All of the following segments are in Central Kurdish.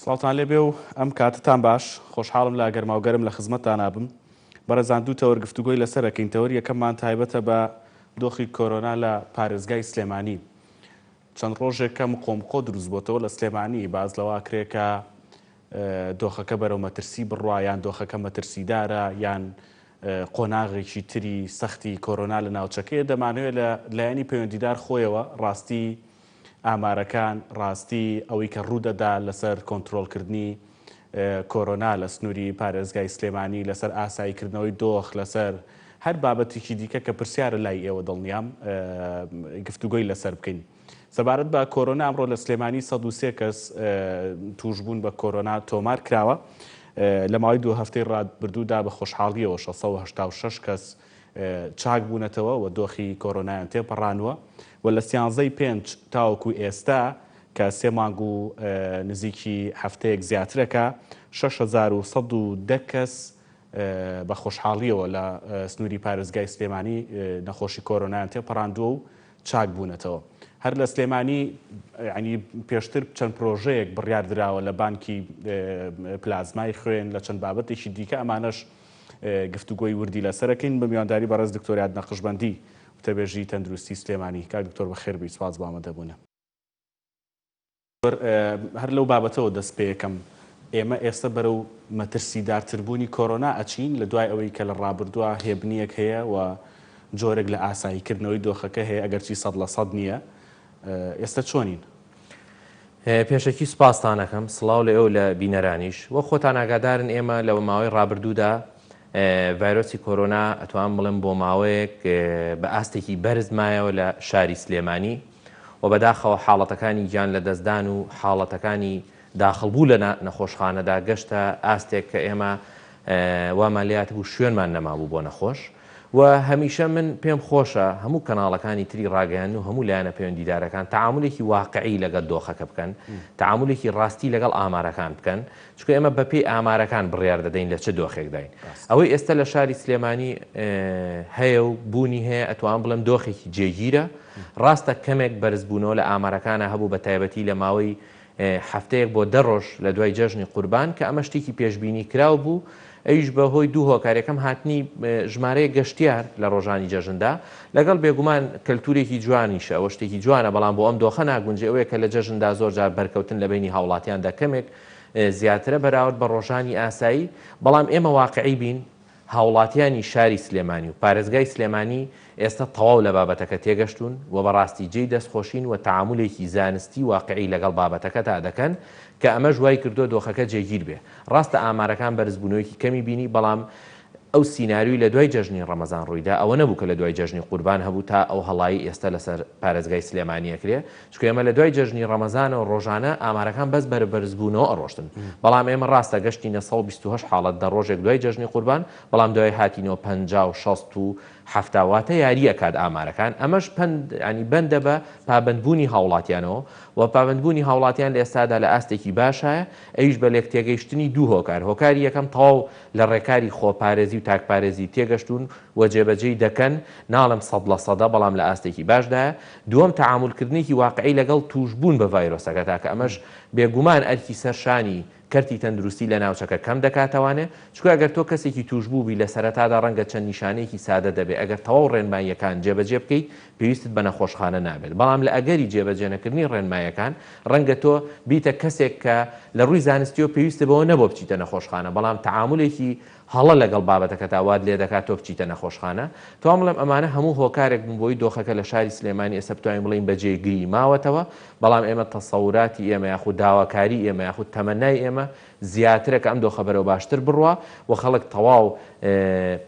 ساڵتان لێبێ و ئەم کاتتان باش خۆشحاڵم لە گەرماوگەرم لە خزمەتتان نابم بەڕێزان دوو تەوەرگفتوگۆی لەسەرەکەین تەوەری یەکەممان تایبەتە بە دۆخی کۆرۆنا لە پارێزگای سلێمانی چەند ڕۆژێکەم قۆمقۆ دروست بۆتەوە لە سلێمانی باز لەوا کرێکە دۆخەکە بەرەو مەترسی بڕوا یان دۆخەکە مەترسیدارە یان قۆناغێکی تری سەختی کۆرۆنا لە ناوچەکەی دەمانوێت لە لایەنی پەیوەندیدار خۆیەوە ڕاستی ئامارەکان ڕاستی ئەوەی کە ڕوودەدا لەسەر کۆنتترۆلکردنی کۆرۆنا لە سنووری پارێزگای سلێمانی لەسەر ئاساییکردنەوەی دۆخ لەسەر هەر بابەتێکی دیکە کە پرسیارە لای ئێوە دڵنیام گفتوگۆی لەسەر بکەین. سەبارەت بە کۆرۆنا ئەمڕۆ لە سلێمانی 103 کەس توشبوون بە کۆرۆنا تۆمار کراوە لە ماوەی دوو هەفتەی ڕابردوودا بە خۆشحاڵیەوە 686 کەس چاک بوونەتەوە و دۆخی کۆرۆنایان تێپەڕانوە و لە 13 تاوەکو ئێستا کە 3 مانگ و نزیکی هەفتەیەک زیاترەکە 6110 کەس بە خۆشحاڵیەوە لە سنووری پارێزگای سلێمانی نەخۆشی کۆرۆنایان تێپەڕاندووە و چاک بوونەتەوە. هەر لە سلێمانی ینی پێشتر چەند پرۆژەیەک بڕیاردراوە لە بانکی پلازمای خوێن لە چەند بابەتێکی دیکە ئەمانەش گفتوگۆی وردی لەسەرەکەین بە میوانداری بەڕێز دکتۆریات نەقشبەندی وتەبێژی تەندروستی سلێمانی کاک دکتۆر بەخێربی سپاس بۆ ئامادەبوونە. هەر لەو بابەتەوە دەست پێ یەکەم ئێمە ئێستا بەرەو مەترسیدارتربوونی کۆرۆنا ئەچین لە دوای ئەوەی کە لە ڕابردووە هێبنیەک هەیە و جۆرێک لە ئاساییکردنەوەی دۆخەکە هەیە ئەگەرچی 100% نییە ئێستا چۆنین؟ پێشەکی سپاستانەکەم سڵاو لە ئێو لە بینەرانیش وە خۆتان ئاگادارن ئێمە لەوە ماوەی ڕابردوودا ڤایرۆسی کۆرۆنا ئەتوان بڵێم بۆ ماوەیەک بە ئاستێکی بەرز مایەوە لە شاری سلێمانی و بەداخەوە حاڵەتەکانی گیان لە دەستدان و حاڵەتەکانی داخڵبوو لە نەخۆشخانەدا گەشتە ئاستێک کە ئێمە وامالیات بوو شوێنمان نەمابوو بۆ نەخۆش و هەمیشە من پێم خۆشە هەموو کەناڵەکانی تری ڕاگەیان و هەموو لایەنە پەیوەندیدارەکان تەعاملێکی واقعی لەگەڵ دۆخەکە بکەن تەعاملێکی ڕاستی لەگەڵ ئامارەکان بکەن چونکە ئێمە بەپێی ئامارەکان بڕیار دەدەین لە چه دۆخێکداین ئەوەی ئێستا لە شاری سلێمانی هەیە و بوونی هەیە ئەتوان بڵێم دۆخێکی جێگیرە ڕاستە کەمێک بەرزبوونەوە لە ئامارەکانە هەبوو بە تایبەتی لە ماوەی هەفتەیەک بۆ 10 ڕۆژ لە دوای جەژنی قوربان کە ئەمە شتێکی پێشبینی کراو بوو ئەویش بەهۆی دوو هۆکارەکەم هاتنی ژمارەیە گەشتیار لە ڕۆژانی جەژندا لەگەڵ بێگومان کەلتورێکی جوانیشە ئەوە شتێکی جوانە بەڵام بۆ ئەم دۆخە ناگونجێ ئەوەیە کە لە جەژندا زۆر جار بەرکەوتن لە بینی هاوڵاتیاندا کەمێک زیاترە بەراورد بە ڕۆژانی ئاسایی بەڵام ئێمە واقعی بین هاوڵاتیانی شاری سلێمانی و پارێزگای سلێمانی ئێستا تەواو لە بابەتەکە تێگەشتون و بەڕاستی جێی دەستخۆشین و تەعاملێکی زانستی واقعی لەگەڵ بابەتەکەتا دەکەن کە ئەمە ژوای کردو دۆخەکە جێگیر بێ ڕاستە ئامارەکان بەرزبوونەوەیکی کەمی بینی بەڵام ئەو سیناریوی لە دوای جەژنی ڕەمەزان ڕوویدا ئەوە نەبوو کە لە دوای جەژنی قوربان هەبوو تا ئەو هەڵایی ئێستا لەسەر پارێزگای سلێمانیەکرێ چونکە ئێمە لە دوای جەژنی ڕەمەزانەوە ڕۆژانە ئامارەکان بەس بەرزبوونەوە ئەڕۆشتن بەڵام ئێمە ڕاستە گەشتی 128 حاڵەت دە ڕۆژێک دوای جەژنی قوربان بەڵام دوای هاتینەوە 50 و 60 و هەفتاواتە یاریە کات ئامارەکان ئەمەش ینی بەندە بە پابندبوونی هاوڵاتیانەوە و پابندبوونی هاوڵاتیان لە ئێستادا لە ئاستێکی باشایە ئەویش بە لێک تێگەیشتنی دوو هۆکار هۆکاری یەکەم تەواو لە ڕێکاری خۆپارێزی و تاکپارێزی تێگەشتون و جێبەجێی دەکەن ناڵم 100% بەڵام لە ئاستێکی باشدایە دووەم تەعاملکردنێکی واقعی لەگەڵ توشبوون بە ڤایرۆسەکە تاکە ئەمەش بێگومان ئەرکی سەرشانی کەرتی تەندروستی لە ناوچەکە کەم دەکاتەوانێ چکە ئەگەر تۆ کەسێکی توشبوو بی لە سەرەتادا ڕەنگە چەند نیشانەیەکی سادە دەبێت ئەگەر تەواو ڕێنماییەکان جێبەجێ بکەیت پێویستت بە نەخۆشخانە نابێت بەڵام لە ئەگەری جێبەجێنەکردنی ڕێنماییەکان ڕەنگە تۆ بیتە کەسێک کە لە ڕووی زانستیەوە پێویستە بەوە نەبۆ بچیتە نەخۆشخانە بەڵام تەعاملێکی هەڵە لەگەڵ بابەتەکە تاواد لێ دەکات تۆ بچیتە نەخۆشخانە توام بڵێم ئەمانە هەموو هۆکارێک بوون بۆی دۆخەکە لە شاری سلێمانی ئێستا بتوانین بڵین بەجێگیری ماوەتەوە بەڵام ئێمە تەسەوراتی ئێمە یاخود داواکاری ئێمە یاخود تەمەنای ئێمە زیاترە کە ئەم دۆخە بەرەو باشتر بڕوە و خەڵک تەواو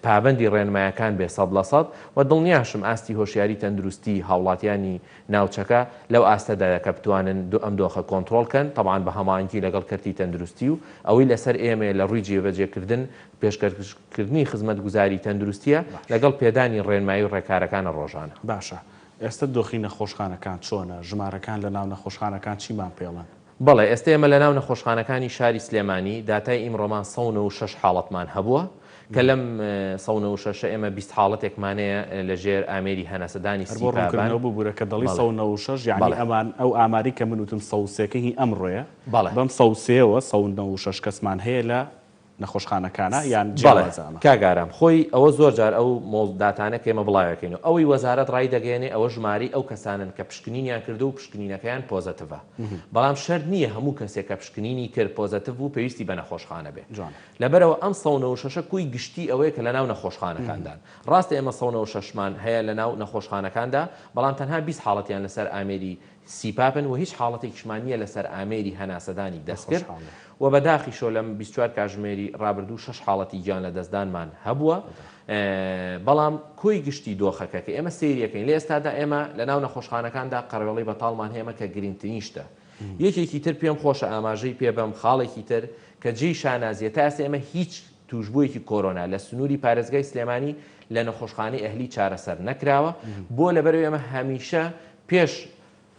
پابندی ڕێنمایەکان بێ 100% و دڵنیاشم ئاستی هۆشیاری تەندروستی هاوڵاتیانی ناوچەکە لەو ئاستەدایە کە بتوانن ئەم دۆخە کۆنتترۆلکەن تەبعاان بە هەمانکی لەگەڵ کەرتی تەندروستی و ئەوەی لەسەر ئێمە لە ڕووی جێبەجێکردن پێشکەشکردنی خزمەت گوزاری تەندروستیە لەگەڵ پێدانی ڕێنمایی و ڕێکارەکانە ڕۆژانە. باشە ئێستا دۆخی نەخۆشخانەکان چۆنە ژمارەکان لە ناو نەخۆشخانەکان چیمان پێڵن؟ بەڵێ ئێستا ئێمە لە ناو نەخۆشخانەکانی شاری سلێمانی داتای ئیمڕۆمان 106 حاڵەتمان هەبووە کە لەم 196 ئێمە 20 حاڵەتێکمانەیە لەژێر ئامێری هەناسەدانی ڕوونکردنەوە بوورە کە دەڵی 196 یعنی ئەمان ئەو ئاماری کە من وتم 103 هی ئەمڕۆیە بەم 103ەوە 196 کەسمان هەیە لە نەخۆشخانەکانە یان جیاوازانە. کاگارام خۆی ئەوە زۆر جار ئەو مۆڵداتانە کە ئێمە بڵاوەکەین و ئەوەی وەزارەت ڕای دەگەێنێ ئەوە ژماری ئەو کەسانن کە پشکنینیان کردو و پشکنینەکەیان پۆزەتڤە. بەڵام شەرت نییە هەموو کەسێک کە پشکنینی کرد پۆزەتڤ و پێویستی بە نەخۆشخانە بێ. لەبەرەوە ئەم 196 کوی گشتی ئەوەیە کە لە ناو نەخۆشخانەکاندان. ڕاستە ئێمە 196مان هەیە لە ناو نەخۆشخانەکاندا، بەڵام تەنها 20 حاڵەتیان لەسەر ئامێری سیپاپن و هیچ حاڵەتێکیشمان نییە لەسەر ئامێری هەناسەدانی دەستکرد. و بەداخیشۆ لەم 24 کاتژمێری ڕابردوو 6 حاڵەتی گیان لە دەستدانمان هەبووە. بەڵام کۆی گشتی دۆخەکە کە ئێمە سیریەکەین لە ئێستادا ئێمە لە ناو نەخۆشخانەکاندا قەرەوەڵی بەتاڵمان هێمە کە گرنگترینشتە. یەکێکی تر پێم خۆشە ئاماژەی پێ بەم خاڵێکی تر کە جێی شانازیە تا ئێستا ئێمە هیچ توشبوویەکی کۆرۆنا لە سنووری پارێزگای سلێمانی لە نەخۆشخانەی ئەهلی چارەسەر نەکراوە. بۆ لەبەرەوە ئێمە هەمیشە پێش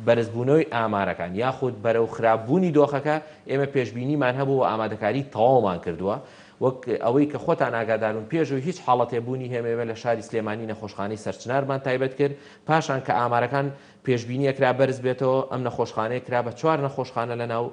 بەرزبوونەوەی ئامارەکان یاخود بەرەو خراپبوونی دۆخەکە ئێمە پێشبینیمان هەبوو و ئامادەکاری تەواومان کردووە، وەک ئەوەی کە خۆتان ئاگادارون پێشەوەی هیچ حاڵەتێبوونی هێمەوە لە شاری سلێمانی نەخۆشخانەی سەرچنارمان تایبەت کرد. پاشان کە ئامارەکان پێشبینیە کرا بەرز بێتەوە ئەم نەخۆشخانەیە کرا بە 4 نەخۆشخانە لە ناو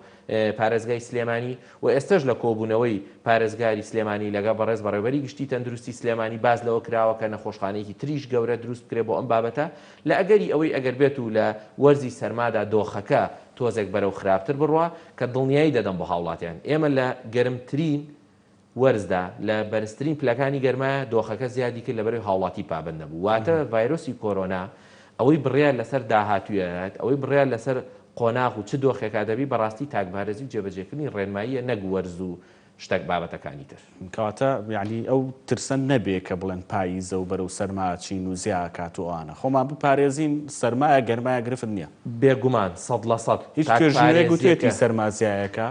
پارێزگای سلێمانی و ئێستش لە کۆبوونەوەی پارێزگاری سلێمانی لەگە بەڕێز بەڕێوەبەری گشتی تەندروستی سلێمانی باز لەوە کراوە کە نەخۆشخانەیەکی تریش گەورە دروست بکرێت بۆ ئەم بابەتە لە ئەگەری ئەوەی ئەگەر بێت و لە وەرزی سەرمادا دۆخەکە تۆزێک بەرەو خراپتر بڕوە کە دڵنیایی دەدەم بۆ هاوڵاتیان. ئێمە لە گەرمترین وەرزدا لە بەرزترین پلەکانی گەرمایە دۆخەکە زیادی کرد لەبەرەوەی هاوڵاتی پابند نەبوو. واتە ڤایرۆسی کۆرۆنا ئەوەی بڕیار لەسەر داهاتوویەت ئەوەی بڕیار لەسەر قۆناغ و چ دۆخێکا دەبی بەڕاستی تاکبارێزی و جێبەجێکردنی ڕێنماییە نەک وەرز و شتێک بابەتەکانی تر. کەواتە یعنی ئەو ترسە نەبێ کە بڵێن پاییزە و بەرەو سەرماچین و زیاکات و ئانە خۆمان بپارێزین سەرمایە گەرمایە گرفت نییە بێگومان 100% هیچ توێژینێک گوتێتی سەرمازیایەکە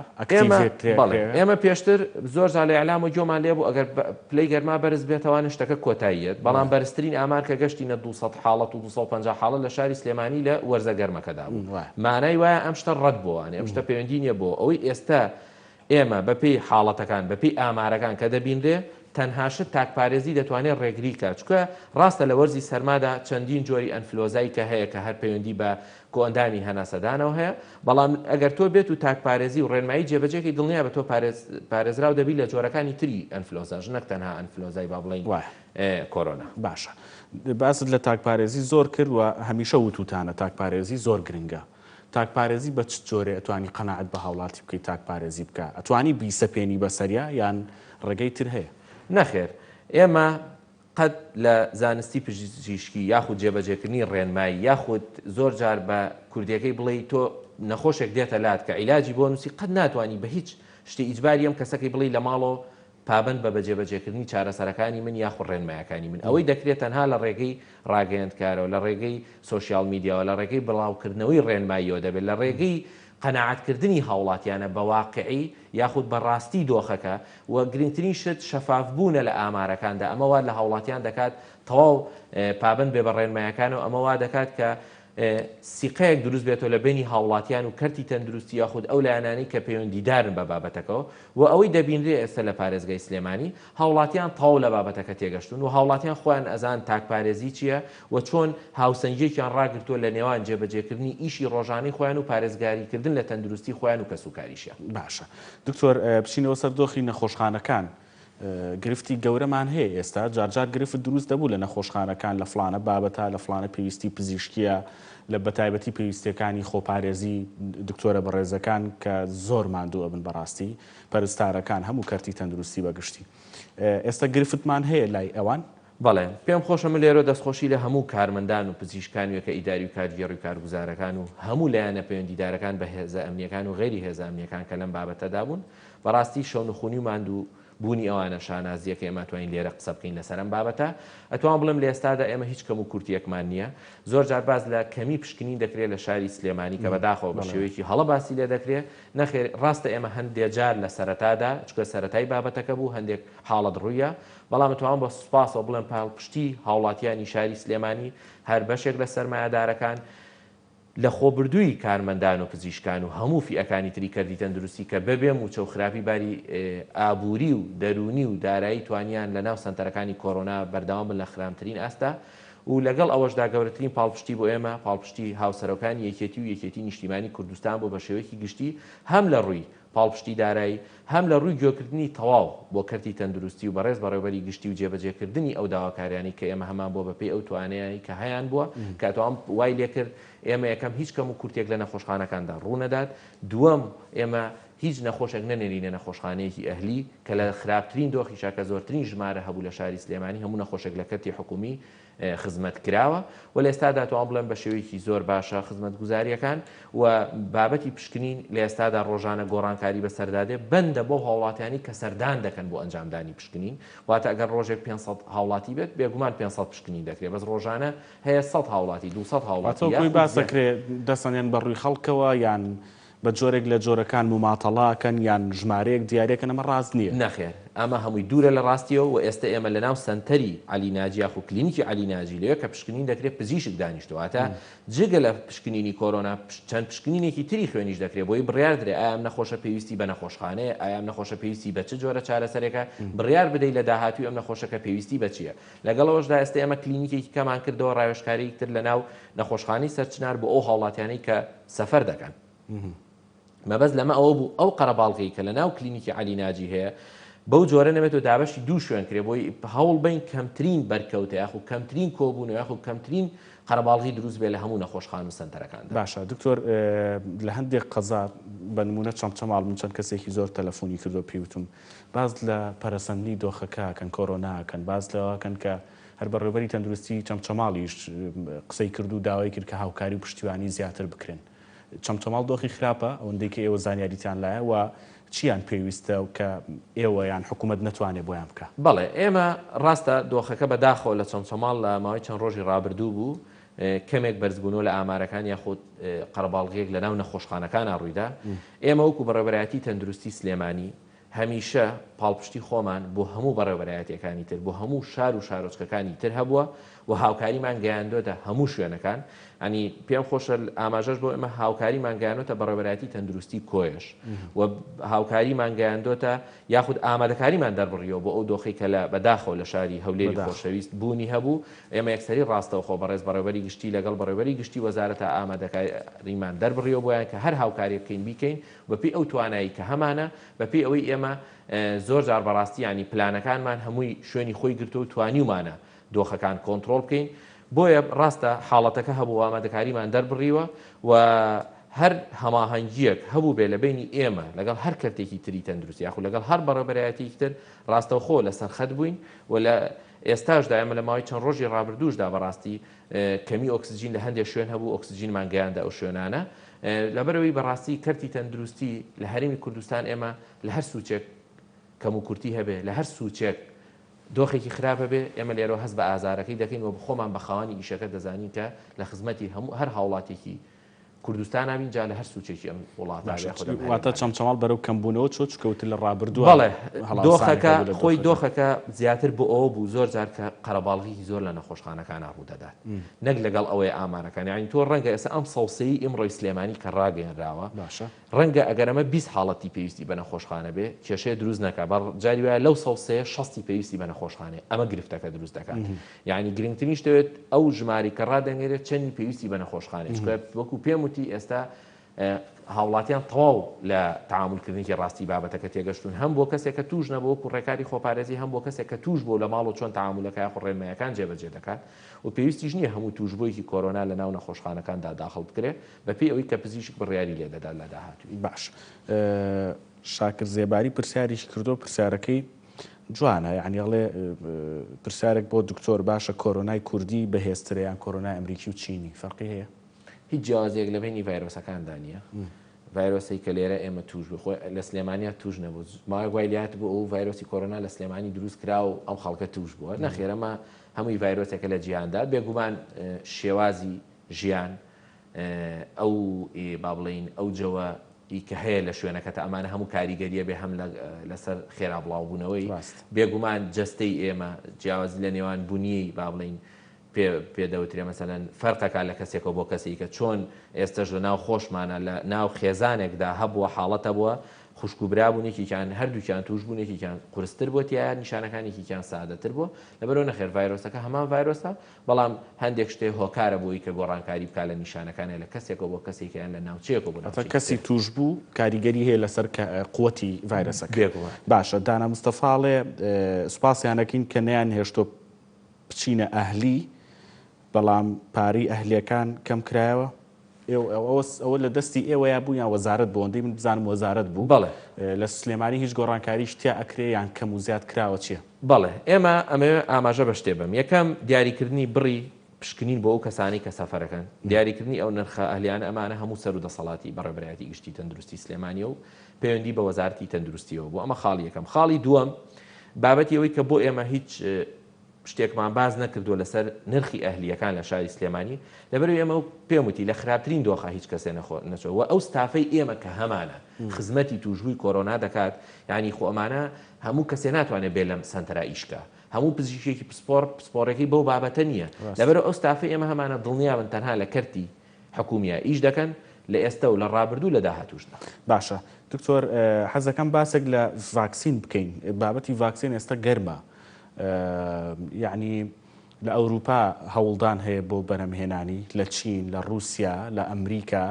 ئێمە پێشتر زۆر جار لە ئەعلام و گۆمان لێبوو ئەگەر پلەی گەرما بەرز بێتەوە شتەکە کۆتاییەت، بەڵام بەرزترین ئامار کە گەشتینە 200 حاڵەت و 250 حاڵەت لە شاری سلێمانی لە وەرزە گەرمەکەدا بوو. مانای وایە ئەم شتە ڕەت بووانێ ئەم شتە پەیوەندی نییە بۆ ئەوەی ئێستا ئێمە بەپێی حاڵەتەکان بەپێی ئامارەکان کە دەبینرێ تەنهاشت تاکپارێزی دەتوانێت ڕێگری کات چکە ڕاستە لە وەرزی سەرمادا چەندین جۆری ئەنفلۆزایی کە هەیە کە هەر پەیوەندی بە کۆئەندامی هەناسەدانەوە هەیە، بەڵام ئەگەر تۆ بێت و تاکپارێزی و ڕێنمایی جێبەجێکی دڵنییا بە تۆ پارێزراو دەبی لە جۆرەکانی تری ئەنفلۆزاژ نەک تەنها ئەنفلۆزای با بڵین کۆرۆنا. باشە باست لە تاکپارێزی زۆر کرد و هەمیشە وتوتانە تاکپارێزی زۆر گرنگە. تاکپارێزی بە چ جۆرێ ئەتوانی قەناعەت بە هاوڵاتی بکەیت تاکپارێزی بکە؟ ئەتوانی بیسەپێنی بەسەریا یان ڕێگەی تر هەیە؟ نەخێر ئێمە قەت لە زانستی پزیشکی یاخود جێبەجێکردنی ڕێنمایی یاخود زۆر جار بە کوردیەکەی بڵێ تۆ نەخۆشێک دێتە لات کە عیلاجی بۆ نووسی قەت ناتوانانی بە هیچ شتی ئیجباری ئەم کەسەکەی بڵێ لە ماڵەوە پابند بە بەجێبەجێکردنی چارەسەرەکانی من یاخود ڕێنمایەکانی من. ئەوەی دەکرێت تەنها لە ڕێگەی ڕاگەیەندکارەوە لە ڕێگەی سۆشیال میدیاوە لە ڕێگەی بڵاوکردنەوەی ڕێنماییەوە دەبێت لە ڕێگەی قەناعەتکردنی هاوڵاتیانە بە واقعی یاخود بەڕاستی دۆخەکە و گرنگترین شت شەفافبوونە لە ئامارەکاندا. ئەمە وا لە هاوڵاتیان دەکات تەواو پابند بێ بە ڕێنمایەکانەوە ئەمە وا دەکات کە سیقەیەک دروست بێتەوە لە بینی هاوڵاتیان و کەرتی تەندروستی یاخود ئەو لایەنانی کە پەیوەندیدارن بە بابەتەکەەوە و ئەوەی دەبینرێ ئێستا لە پارێزگای سلێمانی هاوڵاتیان تەواو لە بابەتەکە تێگەشتون و هاوڵاتیان خۆیان ئەزان تاکپارێزی چییە و چۆن هاوسەنگێکیان ڕاگرتووە لە نێوان جێبەجێکردنی ئیشی ڕۆژانەی خۆیان و پارێزگاریکردن لە تەندروستی خۆیان و کەسوکاریشیان. باشە دکتۆر بچینەوە سەر دۆخی نەخۆشخانەکان. گرفتی گەورەمان هەیە ئێستا جارجار گرفت دروست دەبوو لە نەخۆشخانەکان لە فلانە بابەتە لە فلانە پێویستی پزیشکیە لە بەتایبەتی پێویستەکانی خۆپارێزی دکتۆرە بەڕێزەکان کە زۆر ماندووە بن بەڕاستی پەرستارەکان هەموو کەرتی تەندروستی بەگشتی. ئێستا گرفتمان هەیە لای ئەوان؟ بەڵێ پێم خۆشە من لێرە دەستخۆشی لە هەموو کارمەندان و پزیشکانیەکە ئیداری و کارگێڕی و کارگوزارەکان و هەموو لایەنە پەیوەندیدارەکان بە هێزە ئەمنیەکان و غێری هێزە ئەمنیەکان کە لەم بابەتەدا بوون. بەڕاستی شەونخوونی و ماندوو بوونی ئەوانە شانازیەکە ئێمە توانین لێرە قسە بکەین لەسەرم بابەتە. ئەتوان بڵم لە ئێستادا ئێمە هیچ کەم و کورتیەکمان نییە. زۆر جار باز لە کەمی پشکنین دەکرێت لە شاری سلێمانی کە بەداخەوە بە شێوەیەکی هەڵە باسی لێ دەکرێت. نەخێر ڕاستە ئێمە هەندێک جار لە سەرەتادا چکە سەرەتای بابەتەکە بوو هەندێک حاڵەت ڕوویە، بەڵام توان بە سوپاسەوە بڵێن پاڵپشتی هاوڵاتیانی شاری سلێمانی هەر بەشێک لە سەرمایەدارەکان لە خۆبردووی کارمەندان و پزیشکان و هەموو فیئەکانی تری کردی تەندروستی کە ببێ موچە و خراپی باری ئابووری و دەرونی و دارایی توانیان لە ناو سنتەرەکانی کۆرۆنا بەردەوام بن لە خرامترین ئاستا و لەگەڵ ئەوەشدا گەورەترین پاڵپشتی بۆ ئێمە پاڵپشتی هاوسەرەکانی یەکێتی و یەکێتی نیشتیمانی کوردستان بۆ بە شێوەیەکی گشتی هەم لە ڕووی پاڵپشتی دارایی هەم لە ڕووی گوێکردنی تەواو بۆ کەرتی تەندروستی و بەڕێز بەڕێوەبەری گشتی و جێبەجێکردنی ئەو داواکاریانی کە ئێمە هەمان بۆ بەپێی ئەو توانایی کە هەیان بووە کاتوان وای لێ کرد ئێمە یەکەم هیچ کەم و کورتێک لە نەخۆشخانەکاندا ڕوونەدات دووەم ئێمە هیچ نەخۆشێک نەنێرینە نەخۆشخانەیەکی ئەهلی کە لە خراپترین دۆخیشا کە زۆرترین ژمارە هەبوو لە شاری سلێمانی هەموو نەخۆشێک لە کەرتی حکومی خزمەت کراوە و لە ئێستادا توان بڵێن بە شێوەیەکی زۆر باشە خزمەت گوزاریەکان و بابەتی پشکنین لە ئێستادا ڕۆژانە گۆڕانکاری بەسەردادێ بەندە بۆ هاوڵاتیانی کە سەردان دەکەن بۆ ئەنجامدانی پشکنین واتە ئەگەر ڕۆژێک 500 هاوڵاتی بێت بێگومان 500 پشکنین دەکرێت بەس ڕۆژانە هەیە 100 هاوڵاتی 200 هاوڵاتی باسەکرێت دەسەنێن بە ڕووی خەڵکەوە یان بە جۆرێک لە جۆرەکان مماتەڵاکەن یان ژمارەیەک دیارێکن ئەمە ڕاست نییە نەخێر ئەمە هەمووی دوورە لە ڕاستیەوە و ئێستا ئێمە لە ناو سنتەری علی ناجی یاخو کلینیکی علی ناجی لەوێ کە پشکنین دەکرێت پزیشک دانیشتواتە جگە لە پشکنینی کۆرۆنا چەند پشکنینێکی تری خوێنیش دەکرێت بۆی بڕیار درێ ئایا ئەم نەخۆشە پێویستی بە نەخۆشخانەیە ئایا ئەم نەخۆشە پێویستی بە چ جۆرە چارەسەرێکە بڕیار بدەیت لە داهاتوی ئەم نەخۆشەکە پێویستی بە چییە لەگەڵەوەشدا ئێستا ئێمە کلینیکێکی کەمان کردەوە ڕاوێژکاری تر لە ناو نەخۆشخانەی سەرچنار بۆ ئەو هاوڵاتیانەی کە سەفەر دەکەن مەبەست لەمە ئەوە بوو ئەو قەرەباڵغی کە لە ناو کلینیکی علی ناجی هەیە بەو جۆرە نەبێتەوە دابەشی دوو شوێن کرێ بۆی هەوڵ بین کەمترین بەرکەوتە یاخو کەمترین کۆبوون و یاخو کەمترین قەرەباڵغی دروست بێ لە هەموو نەخۆشخان و سەنتەرەکاندا باشە دکتۆر لە هەندێک قەزا بە نمونە چەمچەماڵ من چەند کەسێکی زۆر تەلەفۆنی کردو پێوتم باز لە پەرەسەندنی دۆخەکەکەن کۆرۆناکەن باز لەوەکەن کە هەر بەڕێوەبەری تەندروستی چەمچەماڵیش قسەی کرد و داوای کرد کە هاوکاری و پشتیوانی زیاتر بکرێن چەمچەماڵ دۆخی خراپە ئەوەندەی کە ئێوە زانیاریتان لایە و چیان پێویستە و کە ئێوە یان حکوومەت نەتوانێت بۆیان بکە بەڵێ ئێمە ڕاستە دۆخەکە بەداخەوە لە چەمچەماڵ لە ماوەی چەند ڕۆژی ڕابردوو بوو کەمێک بەرزبوونەوە لە ئامارەکان یاخود قەرەباڵغیەک لە ناو نەخۆشخانەکانە ڕوویدا ئێمە وەکو بەڕێوەبەرایەتی تەندروستی سلێمانی هەمیشە پاڵپشتی خۆمان بۆ هەموو بەڕێوەبەرایەتیەکانی تر بۆ هەموو شار و شارۆچکەکانی تر هەبووە و هاوکاریمان گەیاندۆتە هەموو شوێنەکان ئەنی پێم خۆشە ئاماژەش بۆ ئێمە هاوکاریمان گەیاندۆتە بەڕێوەبەرایەتی تەندروستی کۆیش و هاوکاریمان گەیاندۆتە یاخود ئامادەکاریمان دەربڕیەوە بۆ ئەو دۆخی کە لە بەداخەوە لە شاری هەولێری خۆشەویست بوونی هەبوو ئێمە یەکسەری ڕاستەوە خۆ بەڕێز بەڕێوەبەری گشتی لەگەڵ بەڕێوەبەری گشتی وەزارەتە ئامادەکاریمان دەربڕیەوە بۆیان کە هەر هاوکاری بکەین بیکەین بەپێی ئەو توانایی کە هەمانە بەپێی ئەوەی ئێمە زۆر جار بەڕاستی ینی پلانەکانمان هەمووی شوێنی خۆی گرتو و توانیومانە دۆخەکان کۆنتترۆل بکەین بۆیە ڕاستە حاڵەتەکە هەبوو ئامادەکاریمان دەربڕیوە و هەر هەماهەنگیەک هەبوو بێ لە بینی ئێمە لەگەڵ هەر کەرتێکی تری تەندروستی یاخو لەگەڵ هەر بەڕێوەبەرایەتێکی تر ڕاستەوخۆ لەسەر خەت بووین و لە ئێستاشدا ئێمە لە ماوەی چەند ڕۆژی ڕابردووشدا بەڕاستی کەمی ئۆکسجین لە هەندێک شوێن هەبوو ئۆکسجینمان گەیاندا ئەو شوێنانە لەبەرەوەی بەڕاستی کەرتی تەندروستی لە هەرێمی کوردستان ئێمە لە هەر سوچێک کەم و کورتی هەبێ لە هەر سوچێک دۆخێکی خراپە بێ ئێمە لێرەوە هەست بە ئازارەکەی دەکەین و بخۆمان بە خاوەنی ئیشەکە دەزانین کە لە خزمەتی هەموو هەر هاوڵاتێکی کوردستان نبین جا لە هەر سوچێکی ئەم وڵاتاتە چەمچەماڵ بەرەو کەمبوونەوە چۆچکەوت لە ڕابردووە بەڵێ دۆخەکە خۆی دۆخەکە زیاتر بۆ ئەوە بوو زۆر جار کە قەرەباڵغی زۆر لە نەخۆشخانەکان ڕوودەدات نەک لەگەڵ ئەوەی ئامارەکان یعنی تۆ ڕەنگە ئێستا ئەم سەوسەی ئیمڕۆی سلێمانی کە ڕاگەیەنراوە باشە ڕەنگە ئەگەرەمە 20 حاڵەتی پێویستی بە نەخۆشخانە بێ کێشەیە دروست نەکە بە جاری وایە لەو سەوسەیە 60 پێویستی بە نەخۆشخانەیە ئەمە گرفتەکە دروست دەکات یعنی گرنگترین شتێت ئەو ژماری کە ڕادەنگێرێت چەندی پێویستی بە نەخۆشخانە وەکو پێم وتی ئێستا هاوڵاتیان تەواو لە تعاملکردنی ڕاستی بابەتەکە تێگەشتون هەم بۆ کەسێک کە توش نەبوو وەکو ڕێکاری خۆپارێزی هەم بۆ کەسێک کە توش بۆ لە ماڵ و چۆن تعاملەکە یاخو ڕێنمایەکان جێبەجێ دەکات و پێویستیش نییە هەموو توشبوویەکی کۆرۆنا لە ناو نەخۆشخانەکاندا داخڵ بکرێت بەپێی ئەوەی کە پزیشک بڕیاری لێ دەدات لە داهاتووی باش شاکر زێباری پرسیاریش کردو پرسیارەکەی جوانە یعنی ئەڵێ پرسیارێک بۆ دکتۆر باشە کۆرۆنای کوردی بەهێزترە یان کۆرۆنای ئەمریکی و چینی فەرقی هەیە هیچ جیازێک لە بینی ڤایرۆسەکاندا نییە ڤایرۆسی کە لێرە ئێمە توش بخۆ لە سلێمانیا توش نەبوو ماوەی گوایلیات بوو ئەو ڤایرۆسی کۆرۆنا لە سلێمانی دروست کرا و ئەم خەڵکە توش بووە نەخێرەمە هەمووی ڤایرۆسێکە لە جیهاندا بێگومان شێوازی ژیان ئەو با بڵین ئەو جەوە کە هەیە لە شوێنەکەتە ئەمانە هەموو کاریگەریە بێ هەم لەسەر خێرا بڵاوبوونەوەی بێگومان جەستەی ئێمە جیاوازی لە نێوان بوونی با بڵین پێدەوترێ مەسەلەن فەرقەکە لە کەسێکەوە بۆ کەسێکە چۆن ئێستش لە ناو خۆشمانە لە ناو خێزانێکدا هەبووە حاڵەتە بووە خوشکوبرابوونێکیان هەردووکیان توش بوونێکیان قورستر بۆ تیا نیشانەکانێکیان سادەتر بووە لەبەرەوە نەخێر ڤایرۆسەکە هەمان ڤایرۆسە بەڵام هەندێک شتێ هۆکارە بۆی کە گۆڕانکاری بکە لە نیشانەکانە لە کەسێکەوە بۆ کەسێکیان لە ناوچەیەکەوە بۆ کەسی توش بوو کاریگەری هەیە لەسەر قووەتی ڤایرۆسەکە باشە دانا مستەفاڵێ سوپاسیانەکەین کە نەیان هێشتۆ بچینە ئەهلی بەڵام پارەی ئەهلیەکان کەم کرایەوە ئەوە لە دەستی ئێوەیە بوو یان وەزارەت بۆ ئەوەندەی من بزانم وەزارەت بوو بەڵێ لە سلێمانی هیچ گۆڕانکاری شتیا ئەکرێ یان کەم و زیاد کراوە چییە؟ بەڵێ ئێمە ئەمە ئاماژە بە شتێ بم یەکەم دیاریکردنی بڕی پشکنین بۆ ئەو کەسانی کە سەفەرەکەن دیاریکردنی ئەو نرخە ئەهلیانە ئەمانە هەموو سەر و دەسەڵاتی بەڕێبەرایەتی گشتی تەندروستی سلێمانیە و پەیوەندی بە وەزارەتی تەندروستیەوە بۆ ئەمە خاڵی یەکەم خاڵی دووەم بابەتی ئەوەی کە بۆ ئێمە هیچ شتێکمان باز نەکردووە لەسەر نرخی ئەهلیەکان لە شاری سلێمانی لەبەرەوەی ئێمە پێم وتی لە خراپترین دۆخە هیچ کەسێ نەچۆوە ئەو ستافەی ئێمە کە هەمانە خزمەتی توژبووی کۆرۆنا دەکات ینی خۆ ئەمانە هەموو کەسێ ناتوانێت بێ لەم سنتەرا ئیشکە هەموو پزیشکێکی پسپۆرەکەی بەو بابەتە نییە لەبەرەوە ئەو ستافەی ئێمە هەمانە دڵنیابن تەنها لە کەرتی حکومیە ئیش دەکەن لە ئێستا و لە ڕابردوو لە داهاتووشدا باشە دکتۆر حەزەکەم باسێک لە ڤاکسین بکەین بابەتی ڤاکسین ئێستا گەرمە یعنی لە ئەوروپا هەوڵدان هەیە بۆ بەرهەمهێنانی لە چین لە رووسیا لە ئەمریکا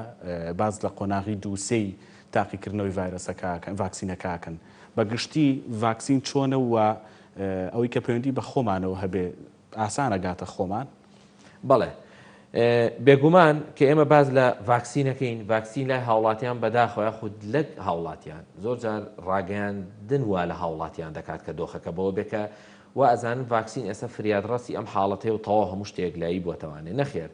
باز لە قۆناغی دووسەی تاقیکردنەوەی ڤایرۆسەکەکەن ڤاکسینەکەکەن بەگشتی ڤاکسین چۆنە و ئەوەی کە پەیوەندی بە خۆمانەوە هەبێ ئاسانە گاتە خۆمان بەڵێ بێگومان کە ئێمە باز لە ڤاکسینەکەین ڤاکسین لای هاوڵاتیان بەداخۆیان خود لە هاوڵاتیان زۆر جار ڕاگەیاندن وا لە هاوڵاتیان دەکات کە دۆخەکە بەوە بێکە و ئەزانن ڤاکسین ئێستا فریادڕەسی ئەم حاڵەتەیە و تەواو هەموو شتێک لایی بۆتەوانێ نەخێر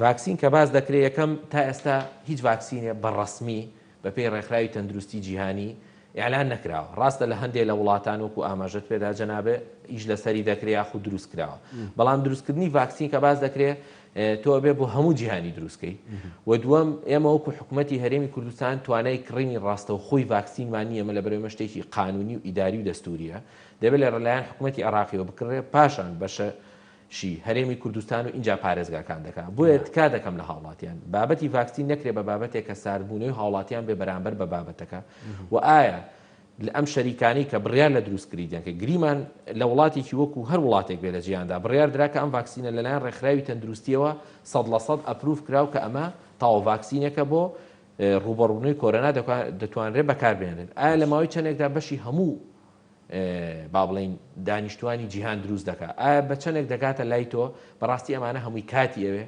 ڤاکسین کە باز دەکرێت یەکەم تا ئێستا هیچ ڤاکسینێ بەڕەسمی بەپێی ڕێکخراوی تەندروستی جیهانی ئیعلان نەکراوە ڕاستە لە هەندێک لە وڵاتان وەکو ئاماژەت پێدا جەنابێ ئیش لەسەری دەکرێت یاخود دروست کراوە بەڵام دروستکردنی ڤاکسین کە باز دەکرێت تۆ بێ بۆ هەموو جیهانی دروستکەی و دووەم ئێمە وەکو حکوومەتی هەرێمی کوردستان توانای کڕینی ڕاستەوخۆی ڤاکسینمان نیە ئەمە لەبەرەوەی شتێکی قانونی و ئیداری و دەستوریە دەبێت لە لەلایەن حکوومەتی عێراقیەوە بکڕێ پاشان بەشەشی هەرێمی کوردستان و اینجا پارێزگاکان دەکات بۆیە تکا دەکەم لە هاوڵاتیان بابەتی ڤاکسین نەکرێت بە بابەتێک کە ساردبوونەوەی هاوڵاتیان بێ بەرامبەر بە بابەتەکە و ئایا لە ئەم شەریکانی کە بڕیار لە دروستکردیان کە گریمان لە وڵاتێکی وەکو هەر وڵاتێک بێ لە جیهاندا بڕیار دراکە ئەم ڤاکسینە لەلایەن ڕێکخراوی تەندروستیەوە 100% ئەپروف کراو کە ئەمە تاوە ڤاکسینێکە بۆ ڕوبەڕوونەوەی کۆرۆنا دەتوانرێت بەکاربێنێت ئایا لە ماوەی چەندێکدا بەشی هەموو با بڵین دانیشتوانی جیهان دروست دەکات ئایا بە چەندێک دەگاتە لای تۆ بەڕاستی ئەمانە هەمووی کاتی ئەوێ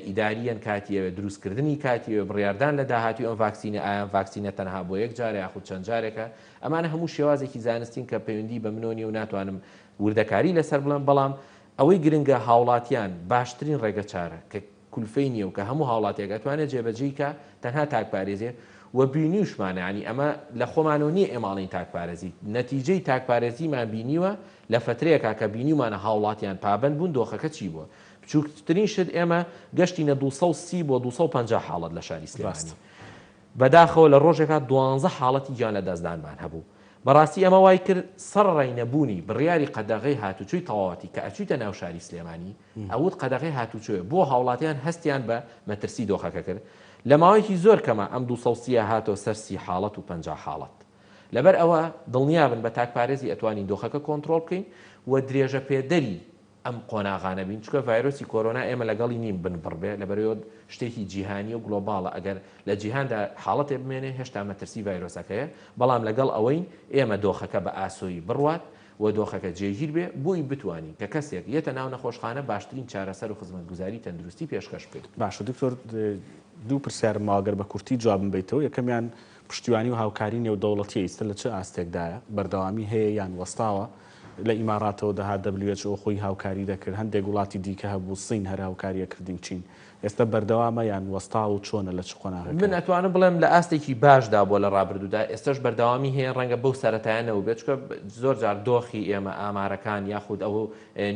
ئیداریەن کاتی ئەوێ دروستکردنی کاتی ئەوێ بڕیاردان لە داهاتی ئەم ڤاکسینە ئایا ڤاکسینە تەنها بۆ یەک جارە یاخود چەند جارێکە ئەمانە هەموو شێوازێکی زانستین کە پەیوەندی بە منۆنی و ناتوانم وردەکاری لەسەر بڵێم بەڵام ئەوەی گرنگە هاوڵاتیان باشترین ڕێگە چارە کە کولفەی نییە و کە هەموو هاوڵاتێک ئەتوانێت جێبەجێیکە تەنها تاکپارێزێ و بینیوشمانە ینی ئەمە لە خۆمانەوە نییە ئێماڵین تاکپارێزی نەتیجەی تاکپارێزیمان بینیوە لە فترەیەکە کە بینیومانە هاوڵاتیان پابند بوون دۆخەکە چی بووە بچووکترین شت ئێمە گەشتینە 230 بۆ 250 حاڵەت لە شاری سلێمانی بەداخەوە لە ڕۆژێکە 12 حاڵەتی گیان لە دەستدانمان هەبوو بەڕاستی ئەمە وای کرد سەرڕای نەبوونی بڕیاری قەدەغەی هاتوچووی تەواوەتی کە ئەچوویتە ناو شاری سلێمانی ئەوت قەدەغەی هاتوچووە بۆ هاوڵاتیان هەستیان بە مەترسی دۆخەکە کرد لە ماوەیەکی زۆر کەمە ئەم 230 هاتۆ سەر 30 حاڵەت و 50 حاڵەت لەبەر ئەوە دڵنیابن بە تاکپارێزی ئەتوانین دۆخەکە کۆنتڕۆڵ بکەین و درێژە پێدەری ئەم قۆناغانە بین چکە ڤایرۆسی کۆرۆنا ئێمە لەگەڵی نیم بنبڕبێ لەبەرەوە شتێکی جیهانی و گلۆباڵە ئەگەر لە جیهاندا حاڵەتێ بمێنێ هێشتا مەترسی ڤایرۆسەکەیە بەڵام لەگەڵ ئەوەی ئێمە دۆخەکە بە ئاسۆیی بڕوات و دۆخەکە جێگیر بێ بۆی بتوانین کە کەسێک یەتە ناو نەخۆشخانە باشترین چارەسەر و خزمەتگوزاری تەندروستی پێشکەش بکەیت. باشە دکتۆر دوو پرسیارم ماگەر بە کورتی جوابم بیتەوە یەکەمیان پشتیوانی و هاوکاری نێودەوڵەتیە ئیستا لە چه ئاستێکدایە بەردەوامی هەیە یان وەستاوە لە ئیماراتەوە دەهات WHO خۆی هاوکاری دەکرد هەندێک وڵاتی دیکە هەبوو سین هەر هاوکاریە کردین چین ئێستا بەردەوامە یان وەستا و چۆنە لە چ قۆناغەکە من ئەتوانم بڵێم لە ئاستێکی باشدا بۆ لە ڕابردوودا ئێستش بەردەوامی هەیە ڕەنگە بەو سەرەتایانەوە بێت چکە زۆر جار دۆخی ئێمە ئامارەکان یاخود ئەوە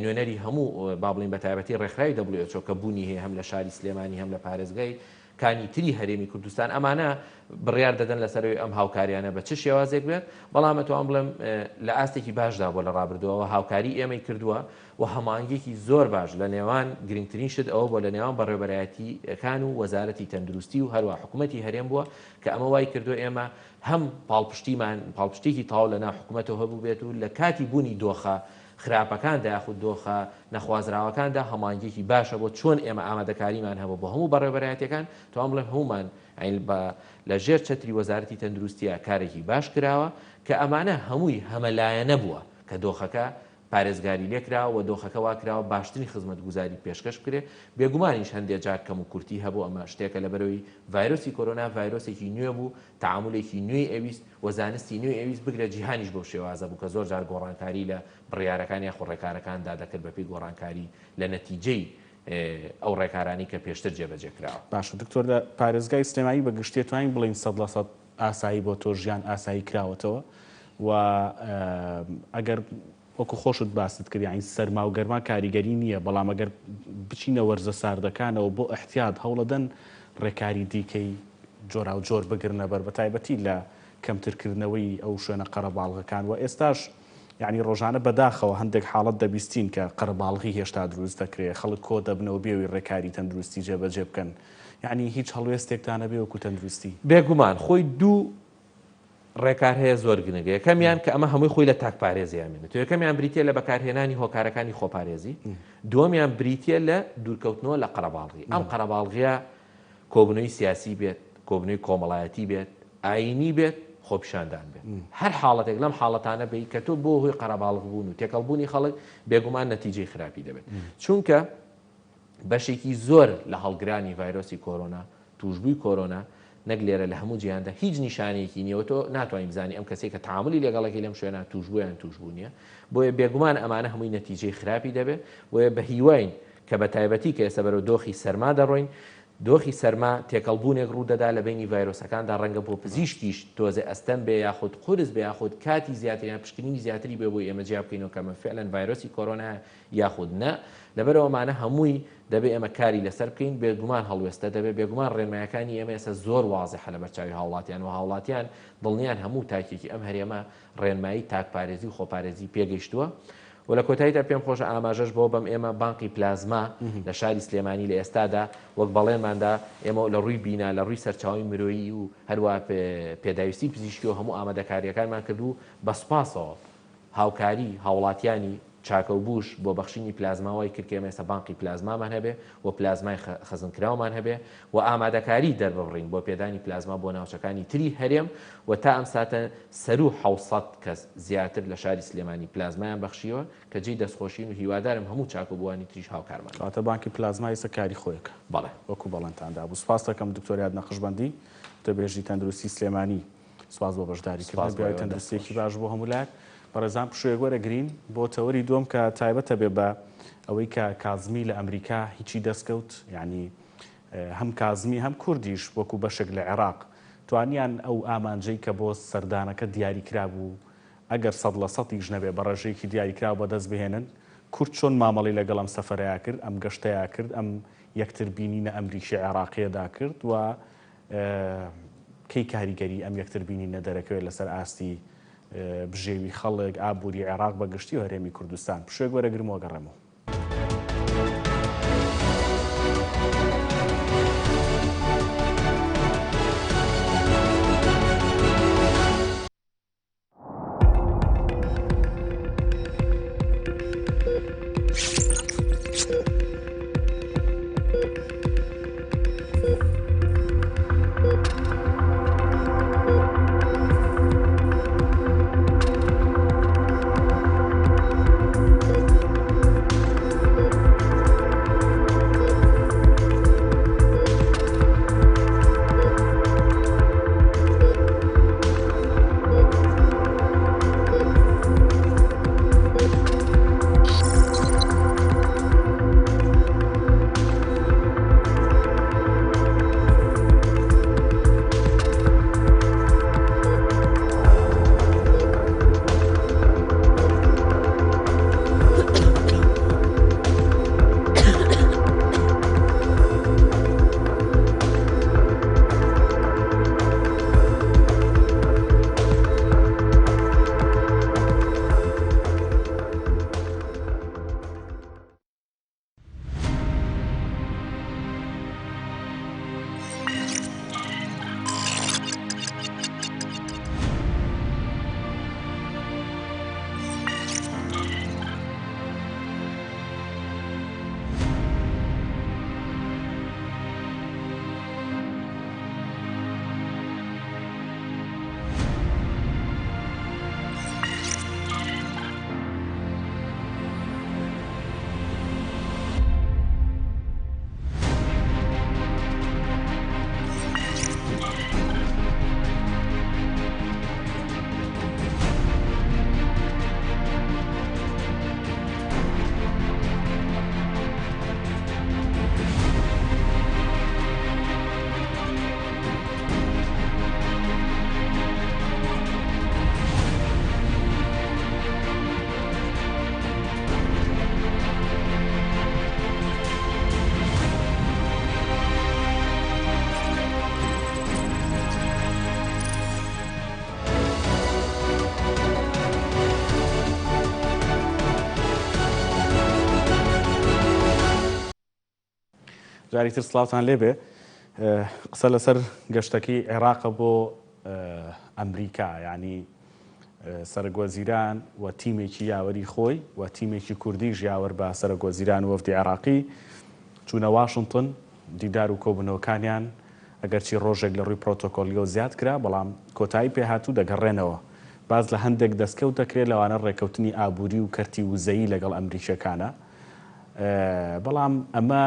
نوێنەری هەموو با بڵین بە تایبەتی ڕێکخراوی WHO کە بوونی هەیە هەم لە شاری سلێمانی هەم لە پارێزگای کانی تری هەرێمی کوردستان ئەمانە بڕیار دەدەن لەسەروی ئەم هاوکاریانە بە چ شێوازێک بێت بەڵام ئەتوان بڵێم لە ئاستێکی باشدا بۆ لە ڕابردووەوە هاوکاری ئێمەی کردووە و هەمانگێکی زۆر باش لە نێوان گرنگترین شت ئەوە بۆ لە نێوان بەڕێوەبەرایەتیەکان و وەزارەتی تەندروستی و هەروە حکوومەتی هەرێم بووە کە ئەمە وای کردو ئێمە هەم پاڵپشتێکی تاو لە ناو حکوومەتەوە هەبوو بێت و لە کاتی بوونی دۆخە خراپەکاندا یاخود دۆخە نەخوازراوەکاندا هەمانگێکی باشە بۆ چۆن ئێمە ئامادەکاریمان هەبوو بۆ هەموو بەڕێوەبەرایەتەکان توان بڵێم هەمومان لە ژێر چەتری وەزارەتی تەندروستیە کارێکی باش کراوە کە ئەمانە هەمووی هەمەلایەنە بووە کە دۆخەکە پارێزگاری لێکراوە و دۆخەکە واکراوە باشترین خزمەتگوزاری پێشکەش بکرێ بێگومانیش هەندێک جار کەم و کورتی هەبوو ئەمە شتێکە لەبەرەوەی ڤایرۆسی کۆرۆنا ڤایرۆسێکی نوێ بوو تعاملێکی نوێی ئەویست و زانستی نوێی ئەویست بگرە جیهانیش بۆ شێوازە بوو کە زۆر جار گۆڕانکاری لە بڕیارەکان یا خوڕێکارەکاندا دەکرد بەپێی گۆڕانکاری لە نەتیجەی ئەو ڕێکارانی کە پێشتر جێبەجێکراوە. باشە دکتۆر لە پارێزگای سلێمانی بە گشتێ توانین بڵین 100% ئاسایی بۆ تۆ ژیان ئاسایی کراوەتەوە و ئەگەر وەکو خۆشت باست کرد یانی سەرما و گەرما کاریگەری نییە بەڵام ئەگەر بچینە وەرزە ساردەکانەوە بۆ احتیاط هەوڵەدەن ڕێکاری دیکەی جۆرا و جۆر بگرنە بەر بە تایبەتی لە کەمترکردنەوەی ئەو شوێنە قەرەباڵغەکان و ئێستاش یعنی ڕۆژانە بەداخەوە هەندێک حاڵەت دەبیستین کە قەرەباڵغی هێشتا دروست دەکرێت خەڵک کۆ دەبنەوە بێوی ڕێکاری تەندروستی جێبەجێ بکەن یعنی هیچ هەڵوێستێکتانە بێ وەکو تەندروستی بێگومان خۆی دوو ڕێکار هەیە زۆر گرنگە یەکەمیان کە ئەمە هەمووی خۆی لە تاکپارێزیامێنێت تو یەکەمیان بریتە لە بەکارهێنانی هۆکارەکانی خۆپارێزی دووەمیان بریتە لە دوورکەوتنەوە لە قەرەباڵغی ئەم قەرەباڵغیە کۆبنەوەی سیاسی بێت کۆبنەوەی کۆمەڵایەتی بێت ئاینی بێت خۆپیشاندان بێت هەر حاڵەتێک لەم حاڵەتانە بێت کە تۆ بۆ هۆی قەرەباڵغ بوون و تێکەڵبوونی خەڵک بێگومان نەتیجەی خراپی دەبێت چونکە بەشێکی زۆر لە هەڵگرانی ڤایرۆسی کۆرۆنا توشبووی کۆرۆنا نەک لێرە لە هەموو جیهاندا هیچ نیشانەیەکی نییەوە تۆ ناتوانین بزانانی ئەم کەسێک کە تعاملی لەگەڵەکەی لەم شوێنە توشبوویان توشبوو نیە بۆیە بێگومان ئەمانە هەمووی نەتیجەی خراپی دەبێت وە بە هیواین کە بە تایبەتی کە ئێستا بەرەو دۆخی سەرما دەڕۆین دۆخی سەرما تێکەڵبوونێک ڕوودەدا لە بینی ڤایرۆسەکاندا ڕەنگە بۆ پزیشکیش تۆزە ئەستەم بێ یاخود قورس بێ یاخود کاتی زیاتریان پشکنینی زیاتری بێ بۆی ئێمە جیا بکەینەوە کەمە فعلەن ڤایرۆسی کۆرۆنا یاخود نە لەبەرەوەمانە هەمووی دەبێت ئێمە کاری لەسەر بکەین بێگومان هەڵوێستە دەبێت بێگومان ڕێنمایەکانی ئێمە ئێستا زۆر وازیحە لە بەرچاوی هاوڵاتیان و هاوڵاتیان دڵنیان هەموو تاکێکی ئەم هەرێمە ڕێنمایی تاکپارێزی و خۆپارێزی پێگەیشتووە و لە کۆتاییدا پێم خۆشە ئاماژەش بۆ بەم ئێمە بانقی پلازما لە شاری سلێمانی لە ئێستادا وەک بەڵێنماندا ئێمە لە ڕووی بینا لە ڕووی سەرچاوی مرۆیی و هەروە پێداویستی پزیشکی و هەموو ئامادەکاریەکانمان کردو بە سوپاسەوە هاوکاری هاوڵاتیانی چاکە و بوش بۆ بەخشینی پلازماوای کردکێمە ئێستا بانقی پلازمامان هەبێ و پلازمای خەزنکراومان هەبێ و ئامادەکاری دەربڕین بۆ پێدانی پلازما بۆ ناوچەکانی تری هەرێم و تا ئەم ساتە سەر و 600 کەس زیاتر لە شاری سلێمانی پلازمایان بەخشیوە کە جێی دەستخۆشین و هیوادارم هەموو چاک و بوانی تریش هاوکارمان کاتە بانکی پلازمای ئێستا کاری خۆیەکە بەڵێ وەکو بەڵێنتاندا بوو سپاس دەکەم دکتۆریاد نەخشبەندی تۆبێژی تەندروستی سلێمانی سپاس بۆ بەشداریکردن بیاوی تەندروستیەکی باش بۆ هەموو لایەک بەڕێزان پشوێگوەرە گرین بۆ تەوەری دووەم کە تایبەتە بێ بە ئەوەی کە کازمی لە ئەمریکا هیچی دەستکەوت یعنی هەم کازمی هەم کوردیش وەکو بەشێک لە عێراق توانیان ئەو ئامانجەی کە بۆ سەردانەکە دیاریکرا بوو ئەگەر 100% نەبێ بە ڕێژەیەکی دیاریکرا بەدەست بهێنن کورد چۆن مامەڵی لەگەڵ ئەم سەفەرەیە کرد ئەم گەشتەیە کرد ئەم یەکتر بینینە ئەمریکی عێراقیەدا کرد و کەی کاریگەری ئەم یەکتر بینینە دەرەکەوێت لەسەر ئاستی بژێوی خەڵک ئابووری عێراق بەگشتی و هەرێمی کوردستان پشوێک وەرەگرمەوە گەڕێمەوە. جاری تر سڵاوتان لێبێ قسە لەسەر گەشتەکەی عێراق بۆ ئەمریکا یعنی سەرگۆزیران و تیمێکی یاوەری خۆی و تیمێکی کوردیش یاوەر بە سەرگۆزیران و وەفدی عێراقی چوونە واشنگتن دیدار و کۆبوونەوەکانیان ئەگەرچی ڕۆژێک لە ڕووی پرۆتۆکۆلیۆ زیاد کرا بەڵام کۆتایی پێهاتوو دەگەڕێنەوە باز لە هەندێک دەستکەوت دەکرێت لەوانە ڕێکەوتنی ئابووری و کەرتی وزەیی لەگەڵ ئەمریکیەکانە بەڵام ئەمە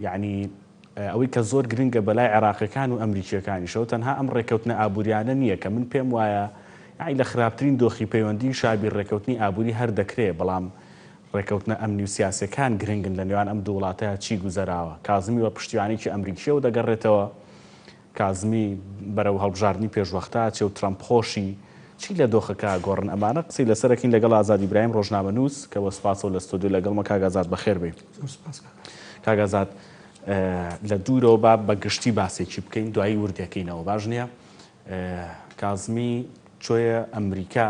یعنی ئەوەی کە زۆر گرنگە بەلای عێراقیەکان و ئەمریکیەکانیشەوە تەنها ئەم ڕێکەوتنە ئابووریانە نییە کە من پێم وایە یعنی لە خراپترین دۆخی پەیوەندی شابی ڕێکەوتنی ئابووری هەر دەکرێت بەڵام ڕێکەوتنە ئەمنی و سیاسەکان گرنگن لە نێوان ئەم دوو وڵاتەیە چی گوزەراوە کازمی وە پشتیوانێکی ئەمریکیەوە دەگەڕێتەوە کازمی بەرەو هەڵبژاردننی پێشوەختە چێ و ترەمپ خۆشی چی لە دۆخەکە گۆڕن ئەمانە قسەی لەسەرەکەین لەگەڵ ئازاد ئیبراهیم ڕۆژنامەنووس کە وە سوپاسەوە لە ستۆدیۆ لەگەڵمە کاگازات بەخێر بێ کاگازات لە دوورەوە با بە گشتی باسێکی بکەین دوایی وردەکەینەوە باش نییە کازمی چۆیە ئەمریکا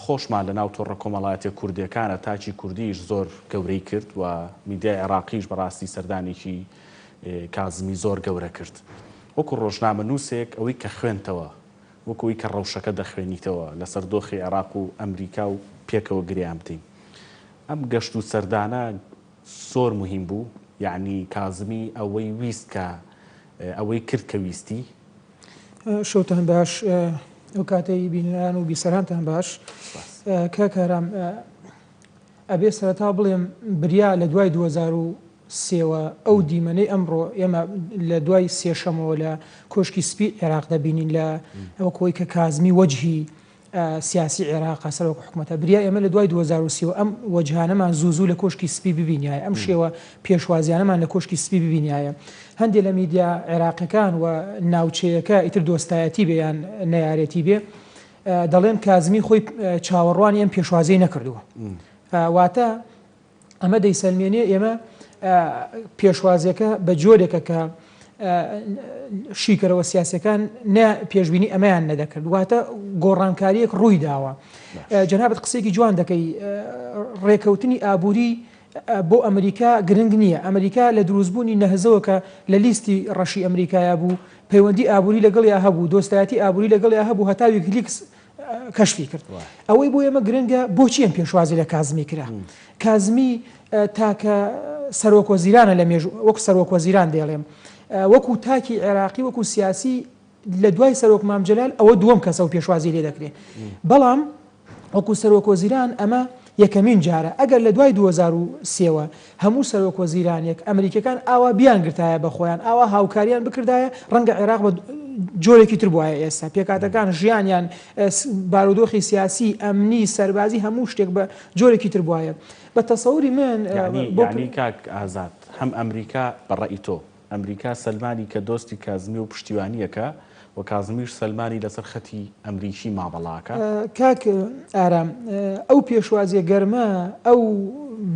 خۆشمان لە ناو تۆڕە کۆمەڵایەتە کوردیەکانە تاچی کوردیش زۆر گەورەی کرد و میدیای عێراقیش بەڕاستی سەردانێکی کازمی زۆر گەورە کرد وەکو ڕۆژنامەنووسێک ئەوەی کە خوێنتەوە وەکوی کە ڕەوشەکە دەخوێنیتەوە لەسەر دۆخی عێراق و ئەمریکا و پێکەوە گریان بتین ئەم گەشت و سەردانە زۆر مهم بوو یعنی کازمی ئەوەی ویست کە ئەوەی کرد کە ویستی شەوتان باش ئەو کاتەی بینران و بیسەرانتان باش کاکارام ئەبێ سەرەتا بڵێم بریا لە دوای 2003ەوە ئەو دیمەنەی ئەمڕۆ ئێمە لە دوای سێشەمەوە لە کۆشکی سپی عێراق دەبینین لە ئەوە کۆی کە کازمی وەجهی سیاسی عێراق سەرۆک حکوومەتە بریا ئێمە لە دوای 2003 ئەم وەجهانەمان زوو لە کۆشکی سپی ببینایە ئەم شێوە پێشوازیانەمان لە کۆشکی سپی ببینایە هەندێک لە میدیا عێراقیەکان و ناوچەیەکە ئیتر دۆستایەتی بێ یان نەیارەتی بێ دەڵێن کازمی خۆی چاوەڕوانی ئەم پێشوازەی نەکردووە واتە ئەمە دەیسەلمێنێ ئێمە پێشوازیەکە بە جۆرێکە کە شیکەرەوە سیاسەکان پێشببینی ئەمەیان نەدەکرد واتە گۆڕانکاریەک ڕووی داوە جەنابەت قسێکی جوان دەکەی ڕێکەوتنی ئابووری بۆ ئەمریکا گرنگ نییە ئەمریکا لە دروستبوونی نەهزەوە کە لە لیستی ڕەشی ئەمریکایە بوو پەیوەندی ئابووری لەگەڵیا هەبوو دۆستایەتی ئابووری لەگەڵیا هەبوو هەتا ویکیلیکس کەشفی کرد ئەوەی بۆ ئێمە گرنگە بۆچی ئەم پێشوازی لە کازمی کرا کازمی تاکە سەرۆکۆزیرانە لە مێژوو وەکو سەرۆکۆزیران دێڵێم وەکو تاکی عێراقی وەکو سیاسی لە دوای سەرۆک مامجلال ئەوە دووەم کەسە و پێشوازی لێ دەکرێت بەڵام وەکو سەرۆکۆزیران ئەمە یەکەمین جارە ئەگەر لە دوای 2003ەوە هەموو سەرۆکۆزیرانێک ئەمریکەکان ئاوا بیان گرتایە بە خۆیان ئاوا هاوکاریان بکردایە ڕەنگە عێراق بە جۆرێکی تر بواە ئێستا پێکاتەکان ژیانیان بارودۆخی سیاسی ئەمنی سەربازی هەموو شتێک بە جۆرێکی تر بواە بە تەسەوری من یعنی کاک ئازاد هەم ئەمریکا بەڕێی تۆ ئەمریکا سلمانی کە دۆستی کازمی و پشتیوانیەکە و کازمیش سلمانی لەسەر خەتی ئەمریکی مابەڵاکە کاک ئارام ئەو پێشوازیە گەرمە ئەو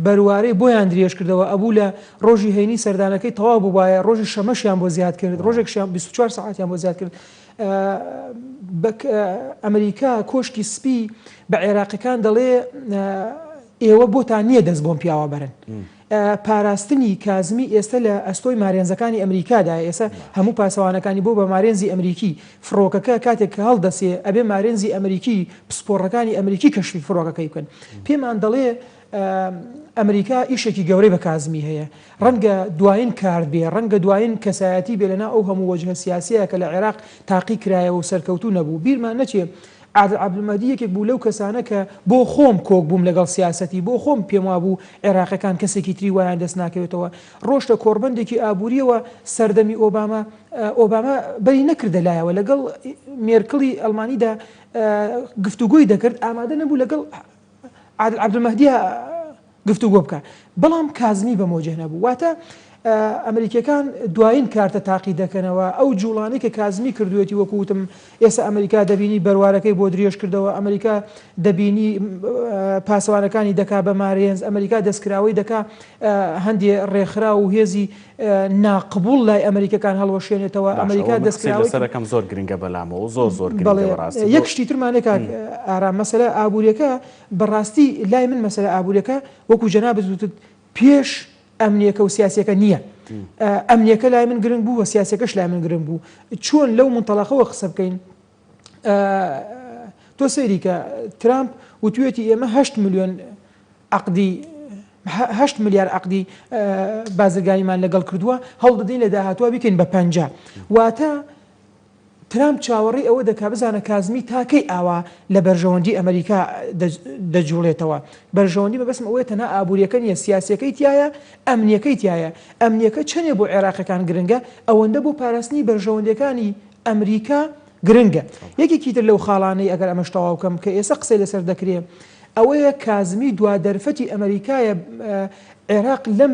بەروارەی بۆیان درێژ کردەوە ئەبوو لە ڕۆژی هەینی سەردانەکەی تەواو بووایە ڕۆژی شەمەشیان بۆ زیاد کرد ڕۆژێکیان 24 ساعتیان بۆ زیاد کرد ئەمریکا کۆشکی سپی بە عێراقیەکان دەڵێ ئێوە بۆتان نییە دەست بۆم پیاوە بەرن پاراستنی کازمی ئێستا لە ئەستۆی مارێنزەکانی ئەمریکادای ئێستا هەموو پاسەوانەکانی بۆ بە مارێنزی ئەمریکی فڕۆکەکە کاتێک کە هەڵدەسێ ئەبێ مارێنزی ئەمریکی پسپۆڕەکانی ئەمریکی کەشفی فڕۆکەکەی بکەن پێمان دەڵێ ئەمریکا ئیشێکی گەورەی بە کازمی هەیە ڕەنگە دوایین کار بێ ڕەنگە دوایین کەسایەتی بێ لەنا ئەو هەموو وەجهە سیاسیە کە لە عێراق تاقی کرایەوە و سەرکەوتوو نەبوو بیرمان نەچێ عادل عەبدولمەهدی یەکێک بوو لەو کەسانە کە بۆ خۆم کۆک بووم لەگەڵ سیاسەتی بۆ خۆم پێم وابوو عێراقیەکان کەسێکی تری وایان دەست ناکەوێتەوە ڕۆشتە کۆڕبەندێکی ئابووریەوە سەردەمی ئۆباما بەری نەکردە لایەوە لەگەڵ مێرکڵی ئەڵمانیدا گفتوگۆی دەکرد ئامادە نەبوو لەگەڵ عادل عەبدولمەهدی گفتوگۆ بکە بەڵام کازمی بەمۆجه نەبوو واتە ئەمریکیەکان دوایین کارتە تاقی دەکەنەوە ئەو جوڵانەی کە کازمی کردوێتی وەکوتم ئێستا ئەمریکا دەبینی بەروارەکەی بۆ درێژ کردەوە ئەمریکا دەبینی پاسەوانەکانی دەکا بە مارێنز ئەمریکا دەستکراوەی دەکا هەندێ ڕێکخرا و هێزی ناقبول لای ئەمریکەکان هەڵوەشێنێتەوە ئەمریکا دەستکراوەی سەرەکەم زۆر گرنگە بەلامەوە زۆر یەک شتی ترمانێکا ئارام مەسەلە ئابوووریەکە بەڕاستی لای من مەسەلە ئابوووریەکە وەکو جەنابەت وتت پێش ئەمنیەکە و سیاسەکە نییە ئەمنیەکە لای من گرنگ بوو و سیاسەکەش لای من گرنگ بوو چۆن لەو منتەڵەقەوە قسە بکەین تۆ سەیری کە ترامپ وتوێتی ئێمە 8 ملیۆن عقدی 8 ملیار عقدی بازرگانیمان لەگەڵ کردووە هەڵدەدەین لە داهاتوە بیکەین بە 50 واتە ترامپ چاوەڕێی ئەوە دەکا بزانە کازمی تاکەی ئاوا لە بەرژەوەندی ئەمریکا دەجوڵێتەوە بەرژەوەندی بەبەسم ئەوەیە تەنها ئابوووریەکە نیە سیاسەکەی تایە ئەمنیەکەی تایە ئەمنیەکە چەندێ بۆ عێراقەکان گرنگە ئەوەندە بۆ پاراستنی بەرژەوەندەکانی ئەمریکا گرنگە یەکێکی تر لەو خاڵانەی ئەگەر ئەمەش تەواو بکەم کە ئێستا قسەی لەسەر دەکرێت ئەوەیە کازمی دوا دەرفەتی ئەمریکایە عێراق لەم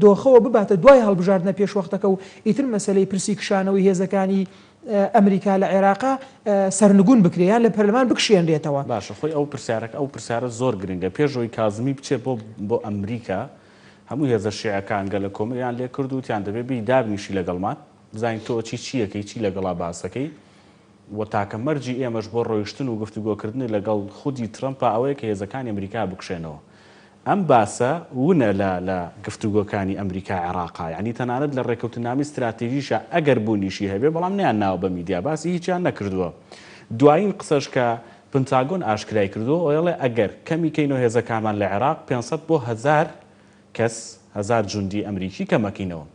دۆخەوە بباتە دوای هەڵبژاردنە پێشوەختەکە و ئیتر مەسەلەی پرسی کشانەوەی هێزەکانی ئەمریکا لە عێراقا سەرنگون بکرێیان لە پەرلەمان بکشێنرێتەوە باشە خۆی ئەو پرسیارە زۆر گرنگە پێشەوەی کازمی بچێت بۆ ئەمریکا هەموو هێزە شیعەکان گەلە کۆمەریان لێ کرد وتیان دەبێت بی دابنیشی لەگەڵمان بزانین تۆ چیەکەی چی لەگەڵا باسەکەی و تاکە مەرجی ئێمەش بۆ ڕۆیشتن و گفتوگۆکردنی لەگەڵ خودی ترەمپە ئەوەیە کە هێزەکانی ئەمریکا بکشێنەوە ئەم باسە ونە لە گفتوگۆکانی ئەمریکا عێراقا یعنی تەنانەت لە ڕێکەوتنامی استراتیژیشە ئەگەر بوونیشی هەبێ بەڵام نیان ناوە بە میدیا باسی هیچیان نەکردووە دوایین قسەش کە پنتاگۆن ئاشکرای کردو ئۆڵێ ئەگەر کەمیکەینەوە هێزەکانمان لە عێراق 500 بۆ 1000 کەس 1000 جوندی ئەمریکی کەمەکەینەوە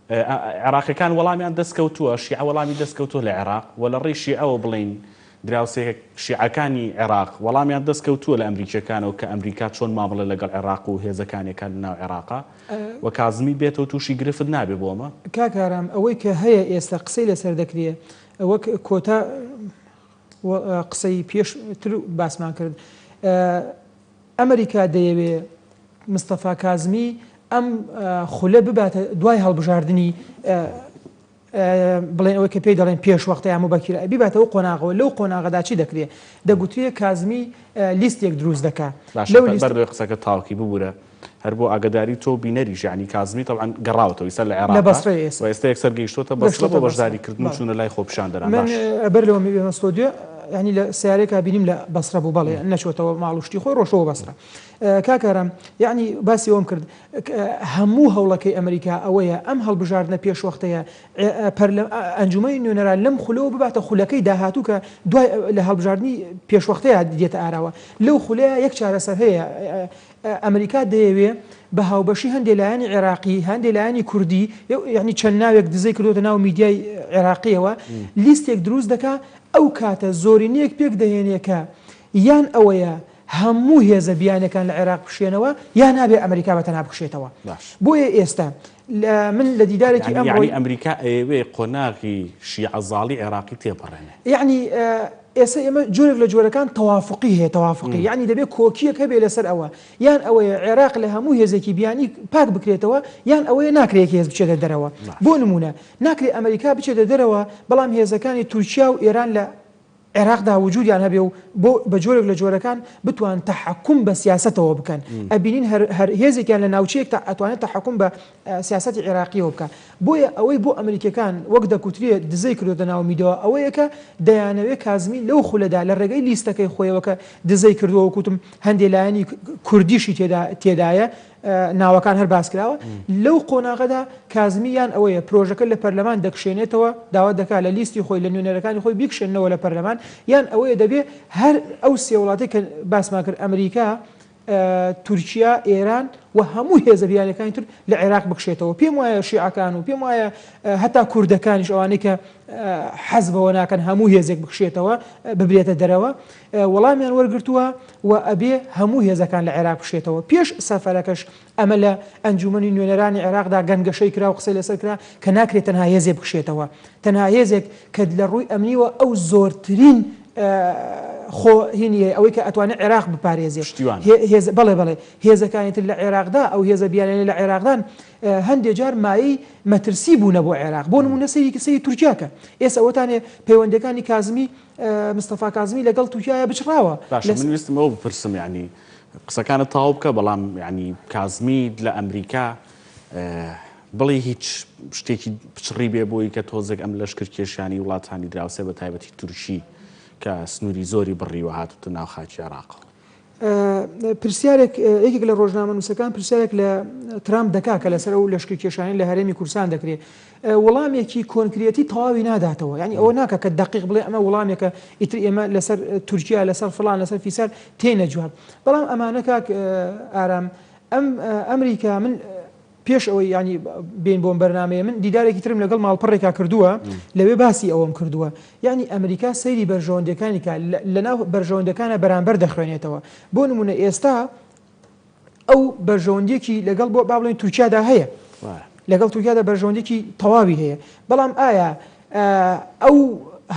عێراقیەکان وەڵامیان دەستکەوتووە شیعە وەڵامی دەستکەوتووە لە عێراق و لە ڕێی شیعەوە بڵین دراوسێک شیعەکانی عێراق وەڵامیان دەستکەوتووە لە ئەمریکیەکانەوە کە ئەمریکا چۆن مامەڵە لەگەڵ عێراق و هێزەکانیەکان ناو عێراقا و کازمی بێتەوە تووشی گرفت نابێ بۆمە کاکارام ئەوەی کە هەیە ئێستا قسەی لەسەر دەکرێت وەک کۆتا قسەی پێشتر باسمان کرد ئەمریکا دەیەوێ مستەفا کازمی ئەم خولە بباتە دوای هەڵبژاردننی بڵێن ئەوەی کە پێی دەڵێن پێشوەختە یان مبەکیرە بیباتەوە قۆناغەوە لەو قۆناغەدا چی دەکرێت دەگوترێت کازمی لیستێک دروست دەکات بەردەوەی قسەکە تاوکی ببوورە هەر بۆ ئاگداری تۆ بینەریش ینی کازمی تەڵعاً گەڕاوەتەوە ئێستا لە عێراق بەسڕێ ئێستا یەکسەر گەیشتۆتە بەسڵە بۆ بەشداریکردن و چوونە لای خۆپیشاندەران من بەر لەوە میبێمە ستۆدیۆ ینی لە سیارێکا بینیم لە بەسرە بوو بەڵێ نەچۆتەوە ماڵوشتی خۆی ڕۆژەوە بەسرە کاکارم یعنی باسی ئەوم کرد هەموو هەوڵەکەی ئەمریکا ئەوەیە ئەم هەڵبژاردنە پێشوەختەیە ئەنجومەی نوێنەران لەم خولەوە بباتە خولەکەی داهاتوو کە دوای لە هەڵبژاردننی پێشوەختەیە دێتە ئاراوە لەو خولەیە یەک چارەسەر هەیە ئەمریکا دەیەوێ بە هاوبەشی هەندێک لایەنی عێراقی هەندێک لایەنی کوردی یعنی چەند ناوێک دزەی کردوتە ناو میدیای عێراقیەوە لیستێک دروست دەکا ئەو کاتە زۆرینەیەک پێک دەهێنێکە یان ئەوەیە هەموو هێزە بیانەکان لە عێراق بشێنەوە یان نابێ ئەمریکا بەتەنها بکشێتەوە بۆیە ئێستا من لە دیدارێکی ئەمڕۆی ئەمریکا ئەوێ قۆناغی شیعەزاڵی عێراقی تێپەڕێنێ یعنی ئێستا ئێمە جۆرێک لە جۆرەکان تەوافقی هەیە تەوافقی یعنی دەبێت کۆکیەک هەبێ لەسەر ئەوە یان ئەوەیە عێراق لە هەموو هێزێکی بیانی پاک بکرێتەوە یان ئەوەیە ناکرێت هێز بچێتە دەرەوە بۆ نمونە ناکرێت ئەمریکا بچێتە دەرەوە بەڵام هێزەکانی تورکیا و ئێران لە عێراقدا وجودیان هەبێ و بۆ بە جۆرێک لە جۆرەکان بتوان تەحەکوم بە سیاسەتەوە بکەن ئەبینین هەر هێزێکیان لە ناوچەیەک تا ئەتوانێت تەحەکوم بە سیاسەتی عێراقیەوە بکە بۆیە ئەوەی بۆ ئەمریکەکان وەک دەکوترێت دزەی کردوتە ناو میدەوە ئەوەیە کە دەیانەوێت کازمی لەو خولەدا لە ڕێگەی لیستەکەی خۆیەوە کە دزەی کردووە وەکوتم هەندێک لایەنی کوردیشی تێدایە ناوەکان هەر باسکراوە لەو قۆناغەدا کازمیان ئەوەیە پرۆژەکە لە پەرلەمان دەکشێنێتەوە داوا دەکات لە لیستی خۆی لە نوێنەرەکانی خۆی بیکشێنەوە لە پەرلەمان یان ئەوەیە دەبێت هەر ئەو سێ وڵاتی کە باسمان کرد ئەمریکا تورکیا ئێران و هەموو هێزە بیانەکانی تر لە عێراق بکشێتەوە پێم وایە شیعەکان و پێم وایە هەتا کوردەکانیش ئەوانەی کە حەزبەوە ناکەن هەموو هێزێک بکشێتەوە ببرێتە دەرەوە وەڵامیان وەرگرتووە و ئەبێ هەموو هێزەکان لە عێراق بکشێتەوە پێش سەفەرەکەش ئەمە لە ئەنجومەنی نوێنەرانی عێراقدا گەنگەشەی کرا و قسەی لەسەر کرا کە ناکرێت تەنها هێزێک بکشێتەوە تەنها هێزێک کە لە ڕووی ئەمنیوە ئەو زۆرترین خۆ هینیە ئەوەی کە ئەتوانێت عێراق بپارێزێت بەڵێ هێزەکانی تر لە عێراقدا ئەو هێزە بیانێنە لە عێراقدان هەندێک جار مایی مەترسی بوونە بۆ عێراق بۆ نمونە سەیری تورکیاکە ئێستا ئەوەتانێ پەیوەندەکانی کازمی مستەفا کازمی لەگەڵ تورکیایە بچڕاوە من ویستمەوە بپرسم ینی قسەکانت تاو بکە بەڵام ینی کازمی لە ئەمریکا بڵێ هیچ شتێکی پچڕی بێ بۆی کە تۆزێک ئەم لەشکرکێشانی وڵاتانی دراوسێ بە تایبەتی تورکی کە سنووری زۆری بڕیوە هاتوتە ناو خاکی عێراق پرسیارێک یەکێک لە ڕۆژنامە نووسەکان پرسیارێک لە ترامپ دەکا کە لەسەر ئەو لەشکری کێشانی لە هەرێمی کوردستان دەکرێت وەڵامێکی کۆنکرێتی تەواوی ناداتەوە یعنی ئەوە ناکە کە دقیق بڵێ ئەمە وەڵامێکە ئیتر ئێمە لەسەر تورکیا لەسەر فڵان لەسەر فیسار تێنە جواب بەڵام ئەمانە کاک ئارام ئەمریکا من پێش ئەوەی ینی بین بۆم بەرنمەیە من دیدارێکی ترم لەگەڵ ماڵپەڕێکا کردووە لەوێ باسی ئەوەم کردووە یعنی ئەمریکا سەیری بەرژەوەندەکانی لەناو بەرژەوەندەکانە بەرامبەر دەخوێنێتەوە بۆ نمونە ئێستا ئەو بەرژەوەندێکی لەگەڵ بۆ با بڵێن تورکیادا هەیە لەگەڵ تورکیادا بەرژەوەندێکی تەواوی هەیە بەڵام ئایا ئەو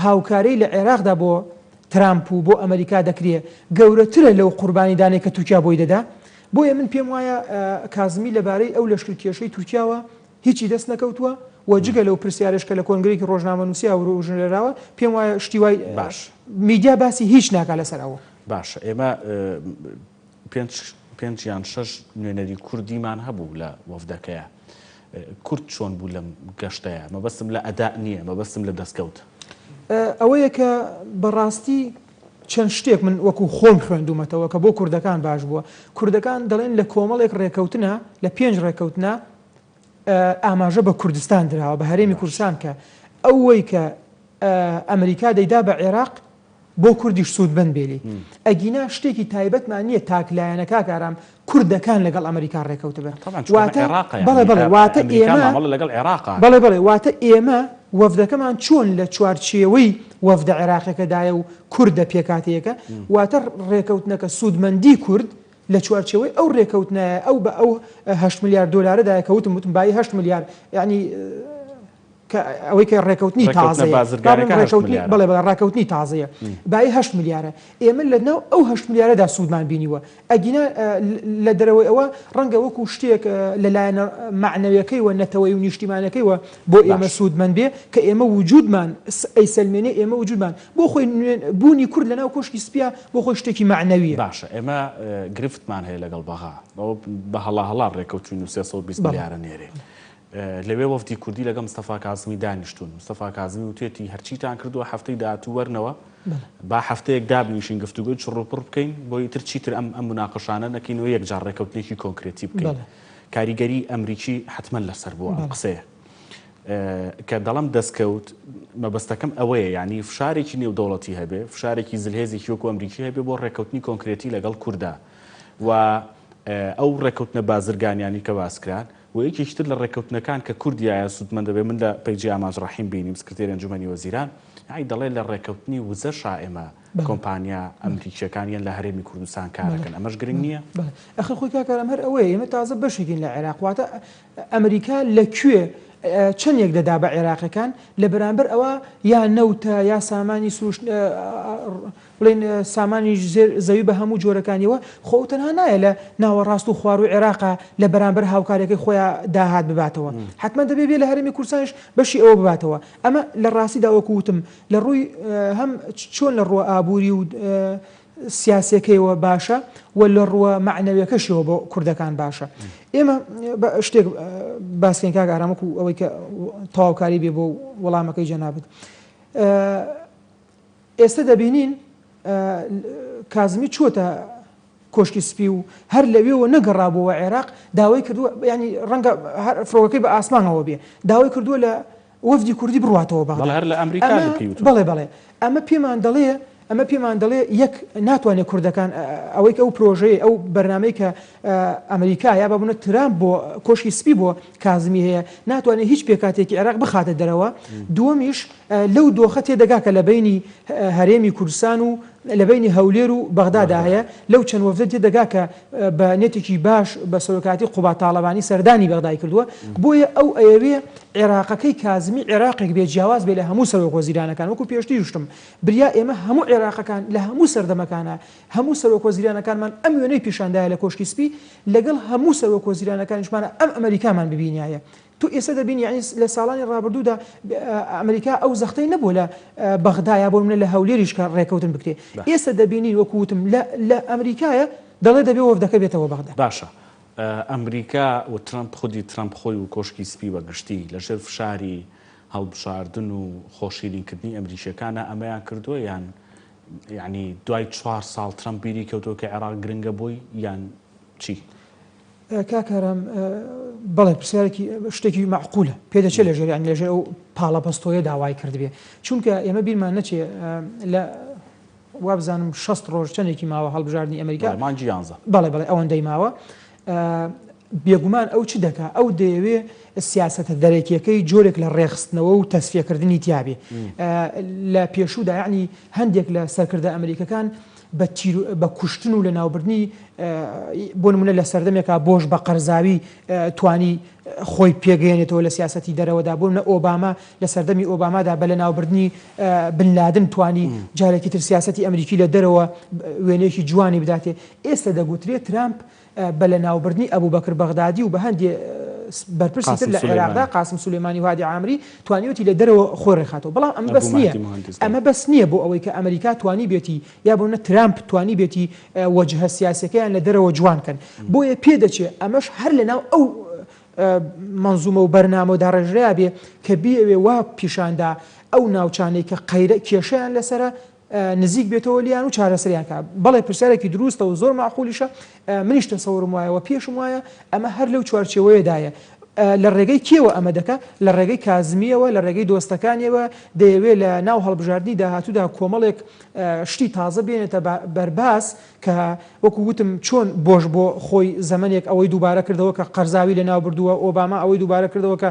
هاوکارەی لە عێراقدا بۆ ترامپ و بۆ ئەمریکا دەکرێت گەورەترە لەو قوربانیدانێک کە تورکیا بۆی دەدا بۆیە من پێم وایە کازمی لەبارەی ئەو لەشکر کێشەی تورکیاوە هیچی دەست نەکەوتووە و جگە لەو پرسیارشکە لە کۆنگرێکی ڕۆژنامە نووسیا و ڕۆژنێراوە پێم وایە شتی وای باش میدیا باسی هیچ ناکات لەسەر ئەوە باش ئێمە 5 یان 6 نوێنەری کوردیمان هەبوو لە وەفدەکەیە کورد چۆن بوو لەم گەشتەیە مەبەستم لە ئەدا نییە مەبەستم لە دەستکەوت ئەوەیە کە بەڕاستی چەند شتێک من وەکو خۆم خوێندومەتەوە کە بۆ کوردەکان باش بووە کوردەکان دەڵێن لە کۆمەڵێک ڕێکەوتنە لە 5 ڕێکەوتنە ئاماژە بە کوردستان درراوە بە هەرێمی کوردستان کە ئەوەی کە ئەمریکا دەیدا بە عێراق بۆ کوردیش سوودبەن بێلی ئەگینا شتێکی تایبەتمان نییە تاکلایەنەکە کارام کوردەکان لەگەڵ ئەمریکا ڕێکەوتە بێت بەڵێ واتە ئێمە وەفدەکەمان چۆن لە چوارچێوەی وەفدە عێراقەکەدایە و کوردە پێکاتەیەکە واتە ڕێکەوتنەکە سوودمەندی کورد لە چوارچێوەی ئەو ڕێکەوتنایە ئەو بە ئەو 8 میلیارد دلارەدایە کەوتم وتم بای 8 میلیارد یعنی ئەوەی کە ڕێکەوتنی تازەیە بڵێ ڕاکەوتنی تازەیە بای 8 میلیارە ئێمە لە ناو ئەو 8 میلیارەدا سوودمان بینیوە ئەگینا لە دەرەوەی ئەوە ڕەنگە وەکو شتێک لەلایەنە معنەویەکەی و نەتەوەی و نیشتیمانەکەیوە بۆ ئێمە سوودمەند بێ کە ئێمە وجودمان ئەیسەلمێنێ ئێمە وجودمان بۆ خۆی بوونی کورد لە ناو کۆشکی سپیا بۆ خۆی شتێکی معنەویە باشە ئێمە گرفتمان هەیە لەگەڵ بەغا بە هەڵا ڕێکەوتوین و 320 میلیارە نێرێ لەوێ وەفدی کوردی لەگەڵ مستەفا کازمی دانیشتون مستەفا کازمی وتێتی هەرچیتان کردووە هەفتەی داهاتوو وەرنەوە با هەفتەیەک دابنیشین گفتوگوی چڕوپڕ بکەین بۆی تر چیتر ئەم مناقەشانە نەکەینەوە یەکجار ڕێکەوتنێکی کۆنکرێتی بکەین کاریگەری ئەمریکی حتمما لەسەر بووە ئەم قسەیە کە دەڵم دەستکەوت مەبەستەکەم ئەوەیە یعنی فشارێکی نێودەوڵەتی هەبێ فشارێکی زلهێزێکی وەکو ئەمریکی هەبێ بۆ ڕێکەوتنی کۆنکرێتی لەگەڵ کووردا و ئەو ڕێکەوتنە بازرگانیانی کە باسکران و یەکێکتر لە ڕێکەوتنەکان کە کوردیایە سوودمەند دەبێ من لە پەیجی ئاماژ ڕەحیم بینیم سکرتێری ئەنجومەنی وەزیران دەڵێ لە ڕێکەوتنی وزە شائمە کۆمپانیا ئەمریکیەکانیان لە هەرێمی کوردستان کارەکەن ئەمەش گرنگ نییە ئەخر خۆی کاکارم هەر ئەوەیە ئێمە تازە بەشێکین لە عێراق واتە ئەمریکا لەکوێ چەندێک دەدا بە عێراقەکان لە بەرامبەر ئەوە یا نەوتە یا سامانی سوش بڵێن سامانی زەوی بە هەموو جۆرەکانیەوە خۆ تەنها نایە لە ناوەڕاست و خوار و عێراقا لە بەرامبەر هاوکارێکی خۆیان داهات بباتەوە حتمما دەبێ بێ لە هەرێمی کوردستانیش بەشی ئەوە بباتەوە ئەمە لە ڕاستیدا وەکوتم لە ڕووی هەم چۆن لە ڕووە ئابووری و سیاسەکەیەوە باشە و لە ڕووە معنەویەکەشەوە بۆ کوردەکان باشە ئێمە شتێک باسکەین کاک ئارامەکو ئەوەی کە تەواوکاری بێ بۆ وەڵامەکەی جەنابەت ئێستا دەبینین کازمی چۆتە کۆشکی سپی و هەر لەوێەوە نەگەڕابەوە عێراق داوای کردووە ینی ڕەنگە فڕۆگەکەی بە ئاسمانەوە بێ داوای کردووە لە وەفدی کوردی بڕاتەوە هەر لە ئەمریکا بڵێ ئەمە پێمان دەڵێ یەک ناتوانێت کوردەکان ئەوەی ئەو پرۆژەیە ئەو بەرنمەی کە ئەمریکا یا بابوونە ترامپ بۆ کۆشکی سپی بۆ کازمی هەیە ناتوانێت هیچ پێکاتێکی عێراق بخاتە دەرەوە دووەمیش لەو دۆخە تێدەگا کە لە بینی هەرێمی کوردستان و لە بینی هەولێر و بەغدادا هەیە لەو چەند وەفدە تێدەگا کە بە نێتێکی باش بە سەرۆکاتی قوبا تاڵەبانی سەردانی بەغدای کردووە بۆیە ئەو ئەوێ عێراقەکەی کازمی عێراقێک بێ جیاواز بێ لە هەموو سەرۆک وەزیرانەکان وەکو پێشتری وشتم بریا ئێمە هەموو عێراقەکان لە هەموو سەردەمەکانە هەموو سەرۆک وەزیرانەکانمان ئەم وێنەی پیشاندایە لە کۆشکی سپی لەگەڵ هەموو سەرۆک وەزیرانەکانیشمانە ئەم ئەمریکامان ببینایە تو ئێستا دەبین یعنی لە ساڵانی ڕابردوودا ئەمریکا ئەو زەختەی نەبوو لە بەغدایە بۆ منە لە هەولێریش کە ڕێکەوتن بکرێ ئێستا دەبینی وەکوتم لە ئەمریکایە دەڵێ دەبێ وەفدەکە بێتەوە بەغدا باشە ئەمریکا و ترامپ خودی ترامپ خۆی و کۆشکی سپی بەگشتی لەژێر فشاری هەڵبژاردن و خۆشیرینکردنی ئەمریکیەکانە ئەمەیان کردووە یان ینی دوای 4 ساڵ ترامپ بیری کەوتەوە کە عێراق گرنگە بووی یان چی؟ کاکەرم بەڵێ پرسیارێکی شتێکی معقولە پێدەچێت لەژێر یان لەژێر ئەو پاڵەپەستۆیە داوای کردبێ چونکە ئێمە بیرمان نەچێ لە وابزانم 6 ڕۆژ چەندێکی ماوە هەڵبژاردننی ئەمریکا مانجی 11 بەڵێ ئەوەندەی ماوە بێگومان ئەو چ دەکا ئەو دەیەوێ سیاسەتە دەرەکیەکەی جۆرێک لە ڕێخستنەوە و تەسفیەکردنی تیابێ لە پێشوودا یعنی هەندێک لە سەرکردە ئەمریکەکان بە کوشتن و لە ناوبردنی بۆ نمونە لە سەردەمێکا بۆش بە قەرزاوی توانی خۆی پێگەێنێتەوە لە سیاسەتی دەرەوەدا بۆ منە ئۆباما لە سەردەمی ئۆبامادا بە لە ناوبردنی بنلادن توانی جارێکی تر سیاسەتی ئەمریکی لە دەرەوە وێنەیەکی جوانی بداتێ ئێستا دەگوترێت ترامپ بە لە ناوبردنی ئەبوو بەکر بەغدادی و بە هەندێ بەرپرسی تر لە عێراقدا قاسم سولێمانی و هادی عامری توانیوتی لە دەرەوە خۆی ڕێخاتەوە بەڵام ئەمە بەس نییە ئەمە بەس نییە بۆ ئەوەی کە ئەمریکا توانی بێتی یا بۆ نە ترامپ توانی بێتی وەجهە سیاسەکەیان لە دەرەوە جوانکەن بۆیە پێدەچێت ئەمەش هەر لەناو ئەو منزومە و بەرنامەوەدا ڕێژرا بێ کە بیەوێ وا پیشاندا ئەو ناوچانەی کە قەیرە کێشەیان لەسرە نزیک بێتەوە لیان و چارەسەریان کا بەڵێ پرسیارێکی دروستە و زۆر معقولیشە منیش تەسەوڕم وایە و پێشم وایە ئەمە هەر لەو چوارچێوەیەدایە لە ڕێگەی کێوە ئەمە دەکە لە ڕێگەی کازمیەوە لە ڕێگەی دۆستەکانیەوە دەیەوێت لە ناو هەڵبژاردننی داهاتوودا کۆمەڵێک شتی تازە بێنێتە بەرباس کە وەکو وتم چۆن بۆش بۆ خۆی زەمنێک ئەوەی دووبارە کردەوە کە قەرزاوی لە ناو بردووە ئۆباما ئەوەی دووبارە کردەوە کە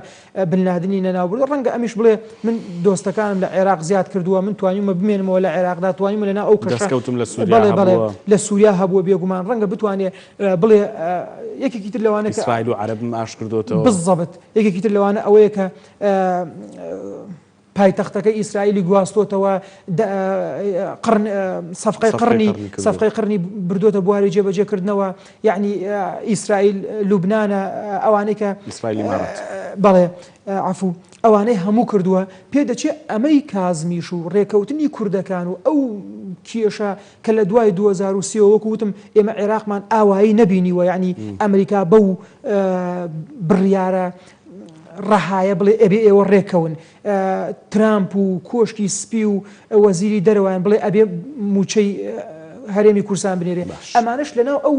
بنلادنی لە ناو بردووە ڕەنگە ئەمیش بڵێ من دۆستەکانم لە عێراق زیاد کردووە من توانیمە بمێنمەوە لە عێراقدا توانیمە لەنا ئەو کەسکەوتم لە سووریا هەبووە بێگومان ڕەنگە بتوانێ بڵێ یەکێکی تر لەوانە ئیسرائیل و عەرەبم ئاش کردوتەوە بالضبط یەکێکی تر لەوانە ئەوەیە کە پایتەختەکەی ئیسرائیلی گواستۆتەوە سەفقەی قڕنی بردوۆتە بواری جێبەجێکردنەوە یعنی ئیسرائیل لوبنانە ئەوانەی کە بەڵێ عفو ئەوانەی هەموو کردووە پێدەچێت ئەمەی کازمیش و ڕێکەوتنی کوردەکان و ئەو کێشە کە لە دوای 2023 وەکو وتم ئێمە عێراقمان ئاوایی نەبینیوە یعنی ئەمریکا بەو بڕیارە ڕەهایە بڵێ ئەبێ ئێوە ڕێکەون ترامپ و کۆشکی سپی و وەزیری دەرەوەیان بڵێ ئەبێ موچەی هەرێمی کورسان بنێرێ ئەمانش لەناو ئەو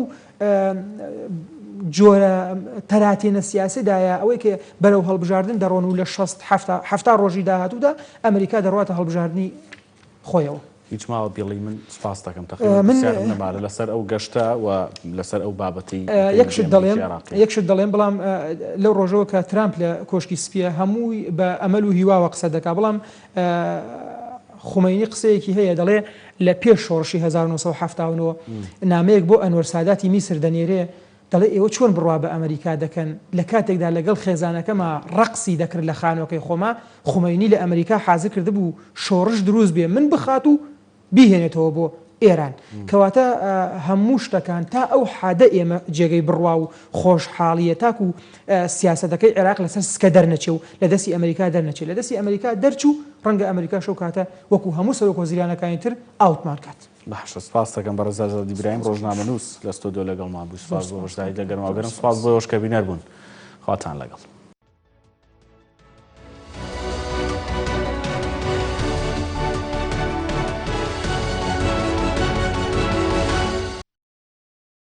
جۆرە تەراتێنە سیاسەدایە ئەوەی کە بەرەو هەڵبژاردن دەڕۆن و لە 60 ڕۆژی داهاتوودا ئەمریکا دەڕاتە هەڵبژاردننی خۆیەوە هیچ ماوە بێڵی من سپاس دەکەم تەخێنەبارە لەسەر ئەو گەشتە و لەسەر ئەو بابەتی یەکشت دەڵێن بەڵام لەو ڕۆژەوە کە ترامپ لە کۆشکی سپیە هەمووی بە ئەمەل و هیواوە قسە دەکا بەڵام خومینی قسەیەکی هەیە دەڵێ لە پێش شۆڕشی 1970 نامەیەک بۆ ئەنوەر ساداتی میسر دەنێرێ دەڵێ ئێوە چۆن بڕوا بە ئەمریکا دەکەن لە کاتێکدا لەگەڵ خێزانەکەمە ڕقسی دەکرد لە خانۆکەی خۆما خومینی لە ئەمریکا حازر کردبوو شۆڕش دروست بێ من بخات و بیهێنێتەوە بۆ ئێران کەواتە هەموو شتەکان تا ئەو حادە ئێمە جێگەی بڕوا و خۆشحاڵیە تاکو و سیاسەتەکەی عێراق لەسەر سکە دەرنەچێ و لە دەستی ئەمریکا دەرنەچێت لە دەستی ئەمریکا دەرچوو ڕەنگە ئەمریکا شەو کاتە وەکو هەموو سەرۆک وەزیرانەکانی تر ئاوتمان کات بەش سپاس دەکەم بە ڕێزا ئیبراهیم ڕۆژنامەنووس لە ستۆدیۆ لەگەڵمان بوو سپاس بۆ ڕۆژداری لە گەرماگەرم سپاس بۆ ئەوش کە بینەر بوون خواتان لەگەڵ